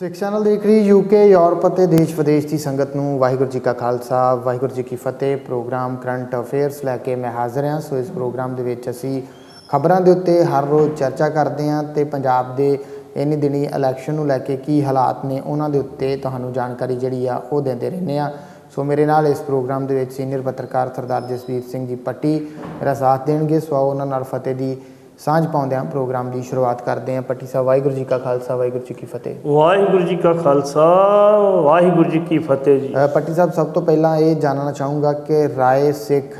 ਸਿੱਖ channel ਦੇਖ ਰਹੀ UK Europe ਅਤੇ ਦੇਸ਼ ਵਿਦੇਸ਼ ਦੀ ਸੰਗਤ ਨੂੰ ਵਾਹਿਗੁਰੂ ਜੀ ਕਾ ਖਾਲਸਾ ਵਾਹਿਗੁਰੂ ਜੀ ਕੀ ਫਤਿਹ। ਪ੍ਰੋਗਰਾਮ ਕਰੰਟ ਅਫੇਅਰਸ ਲੈ ਕੇ ਮੈਂ ਹਾਜ਼ਰ ਹਾਂ। ਸੋ ਇਸ ਪ੍ਰੋਗਰਾਮ ਦੇ ਵਿੱਚ ਅਸੀਂ ਖਬਰਾਂ ਦੇ ਉੱਤੇ ਹਰ ਰੋਜ਼ ਚਰਚਾ ਕਰਦੇ ਹਾਂ ਤੇ ਪੰਜਾਬ ਦੇ ਇੰਨੀ ਦਿਨੀ ਇਲੈਕਸ਼ਨ ਨੂੰ ਲੈ ਕੇ ਕੀ ਹਾਲਾਤ ਨੇ ਉਹਨਾਂ ਦੇ ਉੱਤੇ ਤੁਹਾਨੂੰ ਜਾਣਕਾਰੀ ਜਿਹੜੀ ਆ ਉਹ ਦਿੰਦੇ ਰਹਿੰਦੇ ਹਾਂ। ਸੋ ਮੇਰੇ ਨਾਲ ਇਸ ਪ੍ਰੋਗਰਾਮ ਦੇ ਵਿੱਚ ਸੀਨੀਅਰ ਪੱਤਰਕਾਰ ਸਰਦਾਰ ਜਸਵੀਰ ਸਿੰਘ ਜੀ ਪੱਟੀ ਮੇਰਾ ਸਾਥ ਦੇਣਗੇ। ਸੋ ਉਹਨਾਂ ਨਾਲ ਫਤਿਹ ਦੀ ਸਾਂਝ ਪਾਉਂਦਿਆਂ ਪ੍ਰੋਗਰਾਮ ਦੀ ਸ਼ੁਰੂਆਤ ਕਰਦੇ हैं। पट्टी साहब वाहिगुरू जी का खालसा वाहिगुरू जी की फतेह। वाहिगुरू जी का खालसा वाहिगुरू जी की फतेह जी। पट्टी साहब सब तो पहला ये जानना चाहूँगा कि राय सिख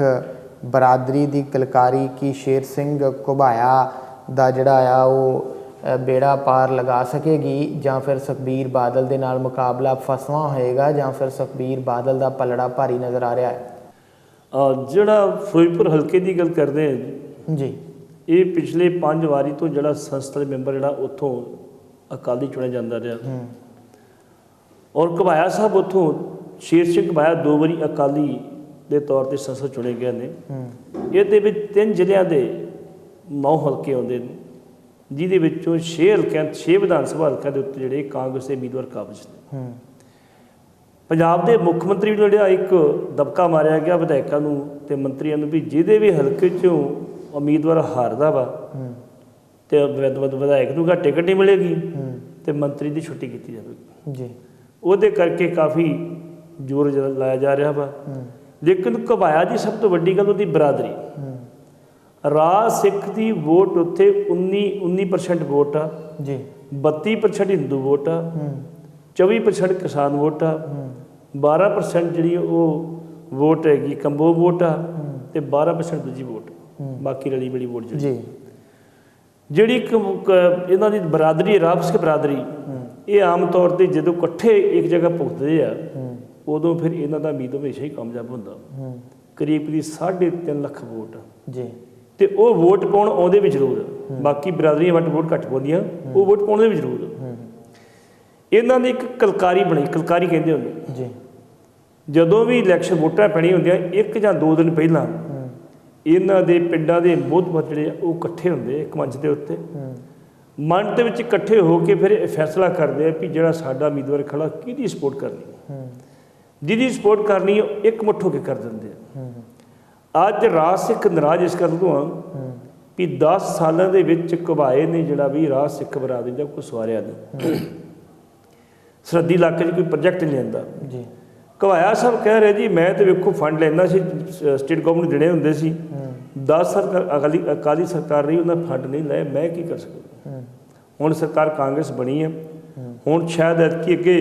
बरादरी की कलकारी की शेर सिंह घुबाया दा जिहड़ा आ वो बेड़ा पार लगा सकेगी ਜਾਂ फिर सुखबीर बादल ਦੇ ਨਾਲ ਮੁਕਾਬਲਾ ਫਸਵਾਂ ਹੋਏਗਾ ਜਾਂ ਫਿਰ ਸੁਖਬੀਰ ਬਾਦਲ ਦਾ ਪਲੜਾ ਭਾਰੀ ਨਜ਼ਰ ਆ ਰਿਹਾ ਹੈ। ਜਿਹੜਾ ਫਿਰੋਜ਼ਪੁਰ ਹਲਕੇ ਦੀ ਗੱਲ ਕਰਦੇ ਹਾਂ ਜੀ ਇਹ ਪਿਛਲੇ 5 ਵਾਰੀ ਤੋਂ ਜਿਹੜਾ ਸੰਸਦ ਮੈਂਬਰ ਜਿਹੜਾ ਉੱਥੋਂ ਅਕਾਲੀ ਚੁਣਿਆ ਜਾਂਦਾ ਰਿਹਾ ਔਰ ਘੁਬਾਇਆ ਸਾਹਿਬ ਉੱਥੋਂ ਸ਼ੇਰ ਸਿੰਘ ਘੁਬਾਇਆ 2 ਵਾਰੀ ਅਕਾਲੀ ਦੇ ਤੌਰ ਤੇ ਸੰਸਦ ਚੁਣੇ ਗਏ ਨੇ। ਇਹਦੇ ਵਿੱਚ 3 ਜ਼ਿਲ੍ਹਿਆਂ ਦੇ 9 ਹਲਕੇ ਆਉਂਦੇ ਨੇ ਜਿਹਦੇ ਵਿੱਚੋਂ 6 ਵਿਧਾਨ ਸਭਾ ਹਲਕਿਆਂ ਦੇ ਉੱਤੇ ਜਿਹੜੇ ਕਾਂਗਰਸ ਦੇ ਉਮੀਦਵਾਰ ਕਾਬਜ਼ ਨੇ। ਪੰਜਾਬ ਦੇ ਮੁੱਖ ਮੰਤਰੀ ਨੂੰ ਜਿਹੜਾ ਇੱਕ ਦਬਕਾ ਮਾਰਿਆ ਗਿਆ ਵਿਧਾਇਕਾਂ ਨੂੰ ਤੇ ਮੰਤਰੀਆਂ ਨੂੰ ਵੀ ਜਿਹਦੇ ਵੀ ਹਲਕੇ 'ਚੋਂ ਉਮੀਦਵਾਰ ਹਾਰਦਾ ਵਾ ਤੇ ਵਿਧਾਇਕ ਨੂੰ ਟਿਕਟ ਨਹੀਂ ਮਿਲੇਗੀ ਤੇ ਮੰਤਰੀ ਦੀ ਛੁੱਟੀ ਕੀਤੀ ਜਾਵੇਗੀ ਜੀ। ਉਹਦੇ ਕਰਕੇ ਕਾਫੀ ਜ਼ੋਰ ਲਾਇਆ ਜਾ ਰਿਹਾ ਵਾ। ਲੇਕਿਨ ਘੁਬਾਇਆ ਦੀ ਸਭ ਤੋਂ ਵੱਡੀ ਗੱਲ ਉਹਦੀ ਬਰਾਦਰੀ ਰਾਜ ਸਿੱਖ ਦੀ ਵੋਟ ਉੱਥੇ 19% ਵੋਟ ਆ ਜੀ। 32% ਹਿੰਦੂ ਵੋਟ ਆ 24% ਕਿਸਾਨ ਵੋਟ ਆ 12% ਜਿਹੜੀ ਉਹ ਵੋਟ ਹੈਗੀ ਕੰਬੋ ਵੋਟ ਆ ਤੇ 12% ਦੂਜੀ ਵੋਟ ਬਾਕੀ ਰਲੀ ਬੜੀ ਵੋਟ ਜਿਹੜੀ ਇਹਨਾਂ ਦੀ ਬਰਾਦਰੀ ਰਾਜ ਸਿੱਖ ਬਰਾਦਰੀ ਇਹ ਆਮ ਤੌਰ ਤੇ ਜਦੋਂ ਇਕੱਠੇ ਇੱਕ ਜਗ੍ਹਾ ਭੁਗਤਦੇ ਆ ਉਦੋਂ ਫਿਰ ਇਹਨਾਂ ਦਾ ਉਮੀਦ ਹਮੇਸ਼ਾ ਹੀ ਕਾਮਯਾਬ ਹੁੰਦਾ। ਕਰੀਬ 3.5 ਲੱਖ ਵੋਟ ਜੀ ਤੇ ਉਹ ਵੋਟ ਪਾਉਣ ਆਉਂਦੇ ਵੀ ਜ਼ਰੂਰ ਬਾਕੀ ਬਰਾਦਰੀਆਂ ਵੋਟ ਘੱਟ ਪਾਉਂਦੀਆਂ ਉਹ ਵੋਟ ਪਾਉਣ ਦੇ ਵੀ ਜ਼ਰੂਰ। ਇਹਨਾਂ ਦੀ ਇੱਕ ਕਲਕਾਰੀ ਬਣੀ ਕਲਕਾਰੀ ਕਹਿੰਦੇ ਹੁੰਦੇ ਜੀ। ਜਦੋਂ ਵੀ ਇਲੈਕਸ਼ਨ ਵੋਟਾਂ ਪੈਣੀਆਂ ਹੁੰਦੀਆਂ 1 ਜਾਂ 2 ਦਿਨ ਪਹਿਲਾਂ ਇਹਨਾਂ ਦੇ ਪਿੰਡਾਂ ਦੇ ਬਹੁਤ ਜਿਹੜੇ ਉਹ ਇਕੱਠੇ ਹੁੰਦੇ ਇੱਕ ਮੰਚ ਦੇ ਉੱਤੇ ਮਨ ਦੇ ਵਿੱਚ ਇਕੱਠੇ ਹੋ ਕੇ ਫਿਰ ਇਹ ਫੈਸਲਾ ਕਰਦੇ ਆ ਵੀ ਜਿਹੜਾ ਸਾਡਾ ਉਮੀਦਵਾਰ ਖੜਾ ਕਿਹਦੀ ਸਪੋਰਟ ਕਰਨੀ ਜਿਹਦੀ ਸਪੋਰਟ ਕਰਨੀ ਉਹ ਇੱਕ ਮੁੱਠ ਹੋ ਕੇ ਕਰ ਦਿੰਦੇ ਆ। ਅੱਜ ਰਾਜ ਸਿੱਖ ਨਾਰਾਜ਼ ਇਸ ਗੱਲ ਤੋਂ ਆ ਵੀ 10 ਸਾਲਾਂ ਦੇ ਵਿੱਚ ਘੁਬਾਏ ਨੇ ਜਿਹੜਾ ਵੀ ਰਾਜ ਸਿੱਖ ਬਰਾਦਰੀ ਦਾ ਕੋਈ ਸਵਾਰਿਆ ਨਹੀਂ ਸਰਹੱਦੀ ਇਲਾਕੇ 'ਚ ਕੋਈ ਪ੍ਰੋਜੈਕਟ ਨਹੀਂ ਲਿਆਂਦਾ ਜੀ। ਘੁਬਾਇਆ ਸਾਹਿਬ ਕਹਿ ਰਹੇ ਜੀ ਮੈਂ ਤਾਂ ਵੇਖੋ ਫੰਡ ਲੈਂਦਾ ਸੀ ਸਟੇਟ ਗਵਰਨਮੈਂਟ ਨੂੰ ਦੇਣੇ ਹੁੰਦੇ ਸੀ 10 ਸਾਲ ਅਕਾਲੀ ਸਰਕਾਰ ਰਹੀ ਉਹਨਾਂ ਫੰਡ ਨਹੀਂ ਲਏ ਮੈਂ ਕੀ ਕਰ ਸਕਦਾ। ਹੁਣ ਸਰਕਾਰ ਕਾਂਗਰਸ ਬਣੀ ਹੈ ਹੁਣ ਸ਼ਾਇਦ ਐਤਕੀ ਅੱਗੇ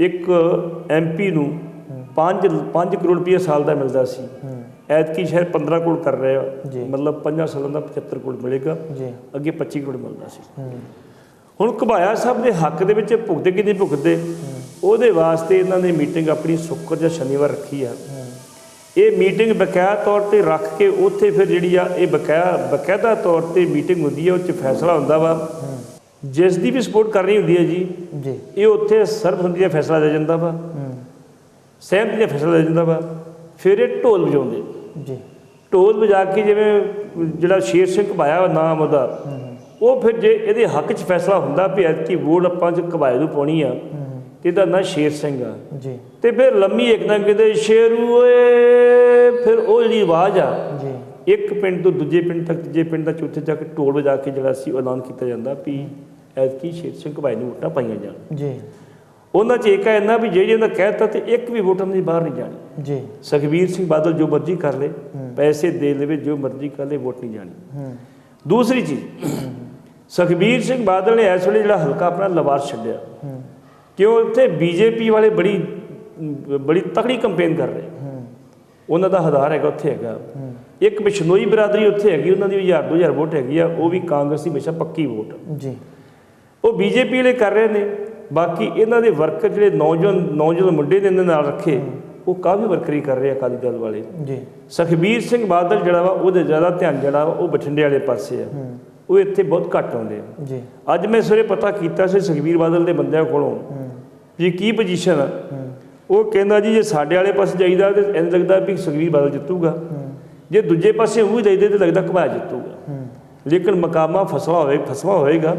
ਇੱਕ MP ਨੂੰ 5 ਕਰੋੜ ਰੁਪਏ ਸਾਲ ਦਾ ਮਿਲਦਾ ਸੀ ਐਤਕੀ ਸ਼ਾਇਦ 15 ਕਰੋੜ ਕਰ ਰਹੇ ਆ ਮਤਲਬ 5 ਸਾਲਾਂ ਦਾ 75 ਕਰੋੜ ਮਿਲੇਗਾ ਅੱਗੇ 25 ਕਰੋੜ ਮਿਲਦਾ ਸੀ। ਹੁਣ ਘੁਬਾਇਆ ਸਾਹਿਬ ਦੇ ਹੱਕ ਦੇ ਵਿੱਚ ਭੁਗਤੇ ਕਿ ਨਹੀਂ ਭੁਗਤਦੇ ਉਹਦੇ ਵਾਸਤੇ ਇਹਨਾਂ ਨੇ ਮੀਟਿੰਗ ਆਪਣੀ ਸ਼ੁੱਕਰ ਜਾਂ ਸ਼ਨੀਵਾਰ ਰੱਖੀ ਆ। ਇਹ ਮੀਟਿੰਗ ਬਕਾਇਆ ਤੌਰ ਤੇ ਰੱਖ ਕੇ ਉੱਥੇ ਫਿਰ ਜਿਹੜੀ ਆ ਇਹ ਬਕਾਇਦਾ ਤੌਰ ਤੇ ਮੀਟਿੰਗ ਹੁੰਦੀ ਹੈ ਉਹ 'ਚ ਫੈਸਲਾ ਹੁੰਦਾ ਵਾ ਜਿਸ ਦੀ ਵੀ ਸਪੋਰਟ ਕਰਨੀ ਹੁੰਦੀ ਹੈ ਜੀ ਇਹ ਉੱਥੇ ਸਰਬਸੰਮਤੀ ਦਾ ਫੈਸਲਾ ਲੈ ਜਾਂਦਾ ਵਾ ਸਹਿਮਤੀ ਦਾ ਫੈਸਲਾ ਲੈ ਜਾਂਦਾ ਵਾ। ਫਿਰ ਇਹ ਢੋਲ ਵਜਾਉਂਦੇ ਜੀ ਢੋਲ ਵਜਾ ਕੇ ਜਿਵੇਂ ਜਿਹੜਾ ਸ਼ੇਰ ਸਿੰਘ ਘੁਬਾਇਆ ਨਾਮ ਉਹਦਾ ਉਹ ਫਿਰ ਜੇ ਇਹਦੇ ਹੱਕ 'ਚ ਫੈਸਲਾ ਹੁੰਦਾ ਵੀ ਐਤਕੀ ਵੋਟ ਆਪਾਂ ਘੁਬਾਏ ਨੂੰ ਪਾਉਣੀ ਆ ਤੇ ਇਹਦਾ ਨਾਂ ਸ਼ੇਰ ਸਿੰਘ ਆ ਜੀ ਤੇ ਫਿਰ ਲੰਮੀ ਇੱਕਦਮ ਕਿਤੇ ਸ਼ੇਰੂ ਓਏ ਫਿਰ ਉਹ ਜਿਹੜੀ ਆਵਾਜ਼ ਆ ਜੀ ਇੱਕ ਪਿੰਡ ਤੋਂ ਦੂਜੇ ਪਿੰਡ ਤੱਕ ਤੀਜੇ ਪਿੰਡ ਦਾ ਚੌਥੇ ਤੱਕ ਢੋਲ ਵਜਾ ਕੇ ਜਿਹੜਾ ਸੀ ਐਲਾਨ ਕੀਤਾ ਜਾਂਦਾ ਵੀ ਐਤਕੀ ਸ਼ੇਰ ਸਿੰਘ ਘੁਬਾਏ ਨੂੰ ਵੋਟਾਂ ਪਾਈਆਂ ਜਾਣ ਜੀ। ਉਹਨਾਂ 'ਚ ਇੱਕ ਇੰਨਾ ਵੀ ਜਿਹੜੀ ਉਹਨਾਂ ਕਹਿ ਦਿੱਤਾ ਤੇ ਇੱਕ ਵੀ ਵੋਟ ਦੀ ਬਾਹਰ ਨਹੀਂ ਜਾਣੀ ਜੀ। ਸੁਖਬੀਰ ਸਿੰਘ ਬਾਦਲ ਜੋ ਮਰਜ਼ੀ ਕਰ ਲੇ ਪੈਸੇ ਦੇ ਲਵੇ ਜੋ ਮਰਜ਼ੀ ਕਰ ਲੇ ਵੋਟ ਨਹੀਂ ਜਾਣੀ। ਦੂਸਰੀ ਚੀਜ਼ ਸੁਖਬੀਰ ਸਿੰਘ ਬਾਦਲ ਨੇ ਇਸ ਵੇਲੇ ਜਿਹੜਾ ਹਲਕਾ ਆਪਣਾ ਲਵਾਰਸ ਛੱਡਿਆ ਕਿਉਂ ਉੱਥੇ BJP ਵਾਲੇ ਬੜੀ ਤਕੜੀ ਕੰਪੇਨ ਕਰ ਰਹੇ ਉਹਨਾਂ ਦਾ ਆਧਾਰ ਹੈਗਾ ਉੱਥੇ ਹੈਗਾ ਇੱਕ ਬਿਸ਼ਨੋਈ ਬਰਾਦਰੀ ਉੱਥੇ ਹੈਗੀ ਉਹਨਾਂ ਦੀ 1000-2000 ਵੋਟ ਹੈਗੀ ਆ ਉਹ ਵੀ ਕਾਂਗਰਸ ਦੀ ਹਮੇਸ਼ਾ ਪੱਕੀ ਵੋਟ ਜੀ ਉਹ BJP ਵਾਲੇ ਕਰ ਰਹੇ ਨੇ। ਬਾਕੀ ਇਹਨਾਂ ਦੇ ਵਰਕਰ ਜਿਹੜੇ ਨੌਜਵਾਨ ਮੁੰਡੇ ਨੇ ਇਹਨਾਂ ਨਾਲ ਰੱਖੇ ਉਹ ਕਾਫੀ ਵਰਕਰੀ ਕਰ ਰਹੇ ਅਕਾਲੀ ਦਲ ਵਾਲੇ ਜੀ। ਸੁਖਬੀਰ ਸਿੰਘ ਬਾਦਲ ਜਿਹੜਾ ਵਾ ਉਹਦੇ ਜ਼ਿਆਦਾ ਧਿਆਨ ਜਿਹੜਾ ਵਾ ਉਹ ਬਠਿੰਡੇ ਵਾਲੇ ਪਾਸੇ ਆ ਉਹ ਇੱਥੇ ਬਹੁਤ ਘੱਟ ਆਉਂਦੇ ਆ ਜੀ। ਅੱਜ ਮੈਂ ਸਵੇਰੇ ਪਤਾ ਕੀਤਾ ਸੀ ਸੁਖਬੀਰ ਬਾਦਲ ਦੇ ਬੰਦਿਆਂ ਕੋਲੋਂ ਜੀ ਕੀ ਪੋਜੀਸ਼ਨ ਆ ਉਹ ਕਹਿੰਦਾ ਜੀ ਜੇ ਸਾਡੇ ਵਾਲੇ ਪਾਸੇ ਜਾਈਦਾ ਤਾਂ ਇੰਝ ਲੱਗਦਾ ਵੀ ਸੁਖਬੀਰ ਬਾਦਲ ਜਿੱਤੂਗਾ ਜੇ ਦੂਜੇ ਪਾਸੇ ਉਹ ਹੀ ਜਾਈਦੇ ਤਾਂ ਲੱਗਦਾ ਘੁਬਾਇਆ ਜਿੱਤੂਗਾ। ਲੇਕਿਨ ਮਕਾਮਾ ਫਸਵਾ ਹੋਏਗਾ।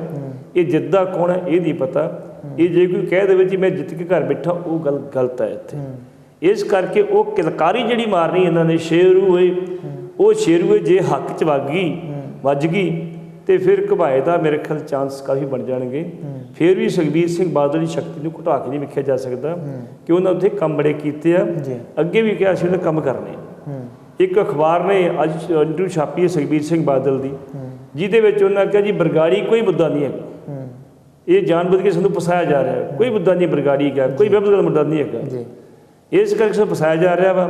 ਇਹ ਜਿੱਦਾਂ ਕੌਣ ਹੈ ਇਹ ਨਹੀਂ ਪਤਾ। ਇਹ ਜੇ ਕੋਈ ਕਹਿ ਦੇਵੇ ਜੀ ਮੈਂ ਜਿੱਤ ਕੇ ਘਰ ਬੈਠਾ, ਉਹ ਗੱਲ ਗਲਤ ਹੈ ਇੱਥੇ। ਇਸ ਕਰਕੇ ਉਹ ਕਿਲਕਾਰੀ ਜਿਹੜੀ ਮਾਰਨੀ ਇਹਨਾਂ ਨੇ ਸ਼ੇਰੂ ਹੋਏ, ਉਹ ਸ਼ੇਰੂ ਜੇ ਹੱਕ 'ਚ ਵੱਜ ਗਈ ਤੇ ਫਿਰ ਘੁਬਾਏ ਦਾ ਮੇਰੇ ਖਿਆਲ ਚਾਂਸ ਕਾਫੀ ਬਣ ਜਾਣਗੇ। ਫਿਰ ਵੀ ਸੁਖਬੀਰ ਸਿੰਘ ਬਾਦਲ ਦੀ ਸ਼ਕਤੀ ਨੂੰ ਘਟਾ ਕੇ ਨਹੀਂ ਵੇਖਿਆ ਜਾ ਸਕਦਾ ਕਿ ਉਹਨਾਂ ਉੱਥੇ ਕੰਮ ਬੜੇ ਕੀਤੇ ਆ। ਅੱਗੇ ਵੀ ਕਿਹਾ ਸੀ ਉਹਨੇ ਕੰਮ ਕਰਨੇ। ਇੱਕ ਅਖਬਾਰ ਨੇ ਅੱਜ ਇੰਟਰਵਿਊ ਛਾਪੀ ਹੈ ਸੁਖਬੀਰ ਸਿੰਘ ਬਾਦਲ ਦੀ, ਜਿਹਦੇ ਵਿੱਚ ਉਹਨਾਂ ਕਿਹਾ ਜੀ ਬਰਗਾੜੀ ਕੋਈ ਮੁੱਦਾ ਨਹੀਂ ਹੈਗਾ। ਇਹ ਜਾਣਬੁੱਝ ਕੇ ਸਾਨੂੰ ਫਸਾਇਆ ਜਾ ਰਿਹਾ, ਕੋਈ ਮੁੱਦਾ ਨਹੀਂ ਬਰਗਾੜੀ ਦਾ, ਕੋਈ ਬਿਲਕੁਲ ਮੁੱਦਾ ਨਹੀਂ ਹੈਗਾ। ਇਸ ਕਰਕੇ ਸਾਨੂੰ ਫਸਾਇਆ ਜਾ ਰਿਹਾ ਵਾ।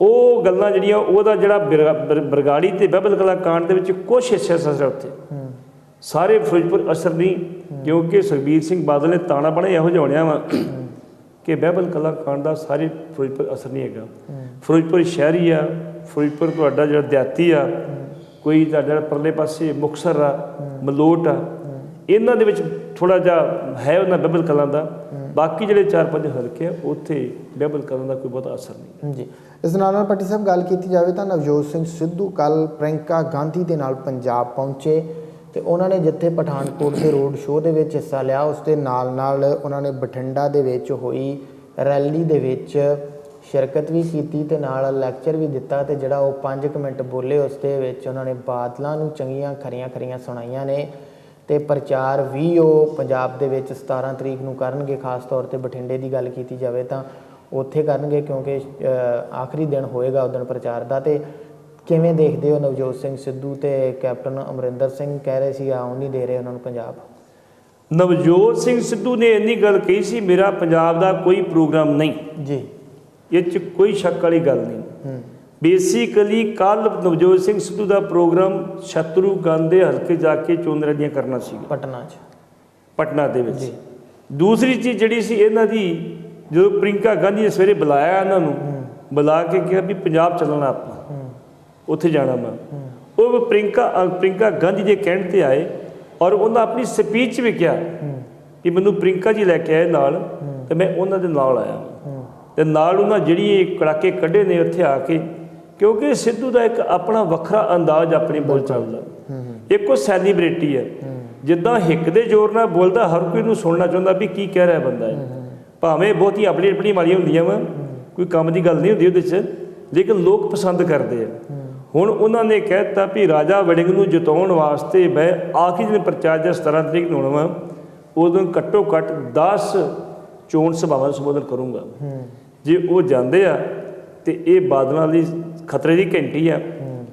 ਉਹ ਗੱਲਾਂ ਜਿਹੜੀਆਂ ਉਹਦਾ ਜਿਹੜਾ ਬਰਗਾੜੀ ਤੇ ਬਹਿਬਲ ਕਲਾਂ ਕਾਂਡ ਦੇ ਵਿੱਚ ਕੁਛ ਹਿੱਸਾ ਅਸਰ ਉੱਥੇ, ਸਾਰੇ ਫਿਰੋਜ਼ਪੁਰ ਅਸਰ ਨਹੀਂ, ਕਿਉਂਕਿ ਸੁਖਬੀਰ ਸਿੰਘ ਬਾਦਲ ਨੇ ਤਾਣਾ ਬਣਾ ਇਹੋ ਜਿਹਾ ਹੋਣਿਆ ਵਾ ਕਿ ਬਹਿਬਲ ਕਲਾਂ ਕਾਂਡ ਦਾ ਸਾਰੇ ਫਿਰੋਜ਼ਪੁਰ ਅਸਰ ਨਹੀਂ ਹੈਗਾ। ਫਿਰੋਜ਼ਪੁਰ ਸ਼ਹਿਰੀ ਆ, ਫਿਰੋਜ਼ਪੁਰ ਤੁਹਾਡਾ ਜਿਹੜਾ ਦਿਹਾਤੀ ਆ, ਕੋਈ ਤੁਹਾਡਾ ਜਿਹੜਾ ਪਰਲੇ ਪਾਸੇ ਮੁਕਤਸਰ ਆ, ਮਲੋਟ ਆ, ਇਹਨਾਂ ਦੇ ਵਿੱਚ ਥੋੜ੍ਹਾ ਜਿਹਾ ਹੈ ਉਹਨਾਂ ਬਹਿਬਲ ਕਲਾਂ ਦਾ। ਬਾਕੀ ਜਿਹੜੇ 4-5 ਹਲਕੇ ਆ ਉੱਥੇ ਬਹਿਬਲ ਕਲਾਂ ਦਾ ਕੋਈ ਬਹੁਤਾ ਅਸਰ ਨਹੀਂ ਜੀ। ਇਸ ਨਾਲ ਭੱਟੀ ਸਾਹਿਬ ਗੱਲ ਕੀਤੀ ਜਾਵੇ ਤਾਂ ਨਵਜੋਤ ਸਿੰਘ ਸਿੱਧੂ ਕੱਲ੍ਹ ਪ੍ਰਿੰਕਾ ਗਾਂਧੀ ਦੇ ਨਾਲ ਪੰਜਾਬ ਪਹੁੰਚੇ ਅਤੇ ਉਹਨਾਂ ਨੇ ਜਿੱਥੇ ਪਠਾਨਕੋਟ ਦੇ ਰੋਡ ਸ਼ੋਅ ਦੇ ਵਿੱਚ ਹਿੱਸਾ ਲਿਆ, ਉਸ ਦੇ ਨਾਲ ਉਹਨਾਂ ਨੇ ਬਠਿੰਡਾ ਦੇ ਵਿੱਚ ਹੋਈ ਰੈਲੀ ਦੇ ਵਿੱਚ ਸ਼ਿਰਕਤ ਵੀ ਕੀਤੀ ਅਤੇ ਨਾਲ ਲੈਕਚਰ ਵੀ ਦਿੱਤਾ। ਅਤੇ ਜਿਹੜਾ ਉਹ 5 ਮਿੰਟ ਬੋਲੇ ਉਸ ਦੇ ਵਿੱਚ ਉਹਨਾਂ ਨੇ ਬਾਦਲਾਂ ਨੂੰ ਚੰਗੀਆਂ ਖਰੀਆਂ ਸੁਣਾਈਆਂ ਨੇ। ਅਤੇ ਪ੍ਰਚਾਰ ਵੀ ਉਹ ਪੰਜਾਬ ਦੇ ਵਿੱਚ 17 ਤਰੀਕ ਨੂੰ ਕਰਨਗੇ। ਖਾਸ ਤੌਰ 'ਤੇ ਬਠਿੰਡੇ ਦੀ ਗੱਲ ਕੀਤੀ ਜਾਵੇ ਤਾਂ ਉੱਥੇ ਕਰਨਗੇ, ਕਿਉਂਕਿ ਆਖਰੀ ਦਿਨ ਹੋਏਗਾ ਉਸ ਦਿਨ ਪ੍ਰਚਾਰ ਦਾ। ਅਤੇ ਕਿਵੇਂ ਦੇਖਦੇ ਹੋ ਨਵਜੋਤ ਸਿੰਘ ਸਿੱਧੂ ਅਤੇ ਕੈਪਟਨ ਅਮਰਿੰਦਰ ਸਿੰਘ ਕਹਿ ਰਹੇ ਸੀ ਆਉਣ ਨਹੀਂ ਦੇ ਰਹੇ ਉਹਨਾਂ ਨੂੰ ਪੰਜਾਬ? ਨਵਜੋਤ ਸਿੰਘ ਸਿੱਧੂ ਨੇ ਇੰਨੀ ਗੱਲ ਕਹੀ ਸੀ, ਮੇਰਾ ਪੰਜਾਬ ਦਾ ਕੋਈ ਪ੍ਰੋਗਰਾਮ ਨਹੀਂ ਜੀ, ਇਹ 'ਚ ਕੋਈ ਸ਼ੱਕ ਵਾਲੀ ਗੱਲ ਨਹੀਂ। ਬੇਸਿਕਲੀ ਕੱਲ੍ਹ ਨਵਜੋਤ ਸਿੰਘ ਸਿੱਧੂ ਦਾ ਪ੍ਰੋਗਰਾਮ ਸ਼ਤਰੂਘਨ ਦੇ ਹਲਕੇ ਜਾ ਕੇ ਚੋਣ ਰੈਲੀਆਂ ਕਰਨਾ ਸੀ ਪਟਨਾ ਦੇ ਵਿੱਚ। ਦੂਸਰੀ ਚੀਜ਼ ਜਿਹੜੀ ਸੀ ਇਹਨਾਂ ਦੀ, ਜਦੋਂ ਪ੍ਰਿੰਕਾ ਗਾਂਧੀ ਨੇ ਸਵੇਰੇ ਬੁਲਾਇਆ ਇਹਨਾਂ ਨੂੰ, ਬੁਲਾ ਕੇ ਕਿਹਾ ਵੀ ਪੰਜਾਬ ਚੱਲਣਾ ਆਪਾਂ, ਉੱਥੇ ਜਾਣਾ ਮੈਂ, ਉਹ ਪ੍ਰਿੰਕਾ ਗਾਂਧੀ ਦੇ ਕਹਿਣ 'ਤੇ ਆਏ ਔਰ ਉਹਨਾਂ ਆਪਣੀ ਸਪੀਚ 'ਚ ਵੀ ਕਿਹਾ ਕਿ ਮੈਨੂੰ ਪ੍ਰਿੰਕਾ ਜੀ ਲੈ ਕੇ ਆਏ ਨਾਲ ਅਤੇ ਮੈਂ ਉਹਨਾਂ ਦੇ ਨਾਲ ਆਇਆ ਅਤੇ ਨਾਲ ਉਹਨਾਂ ਜਿਹੜੀ ਇਹ ਕੜਾਕੇ ਕੱਢੇ ਨੇ ਉੱਥੇ ਆ ਕੇ, ਕਿਉਂਕਿ ਸਿੱਧੂ ਦਾ ਇੱਕ ਆਪਣਾ ਵੱਖਰਾ ਅੰਦਾਜ਼ ਆਪਣੀ ਬੋਲਚਾਲ ਦਾ, ਇੱਕ ਉਹ ਸੈਲੀਬ੍ਰਿਟੀ ਹੈ, ਜਿੱਦਾਂ ਹਿੱਕ ਦੇ ਜ਼ੋਰ ਨਾਲ ਬੋਲਦਾ, ਹਰ ਕੋਈ ਨੂੰ ਸੁਣਨਾ ਚਾਹੁੰਦਾ ਵੀ ਕੀ ਕਹਿ ਰਿਹਾ ਬੰਦਾ ਹੈ। ਭਾਵੇਂ ਬਹੁਤੀ ਆਪਣੀ ਮਾਰੀਆਂ ਹੁੰਦੀਆਂ ਵਾ, ਕੋਈ ਕੰਮ ਦੀ ਗੱਲ ਨਹੀਂ ਹੁੰਦੀ ਉਹਦੇ 'ਚ, ਲੇਕਿਨ ਲੋਕ ਪਸੰਦ ਕਰਦੇ ਆ। ਹੁਣ ਉਹਨਾਂ ਨੇ ਕਹਿ ਦਿੱਤਾ ਵੀ ਰਾਜਾ ਵੜਿੰਗ ਨੂੰ ਜਿਤਾਉਣ ਵਾਸਤੇ ਮੈਂ ਆਖਰੀ ਦਿਨ ਪ੍ਰਚਾਰ ਜਾਂ 17 ਤਰੀਕ ਨੂੰ ਹੋਣਾ ਵਾ, ਉਦੋਂ ਘੱਟੋ ਘੱਟ 10 ਚੋਣ ਸਭਾਵਾਂ ਨੂੰ ਸੰਬੋਧਨ ਕਰੂੰਗਾ। ਜੇ ਉਹ ਜਾਂਦੇ ਆ ਅਤੇ ਇਹ ਬਾਦਲਾਂ ਲਈ ਖਤਰੇ ਦੀ ਘੰਟੀ ਆ,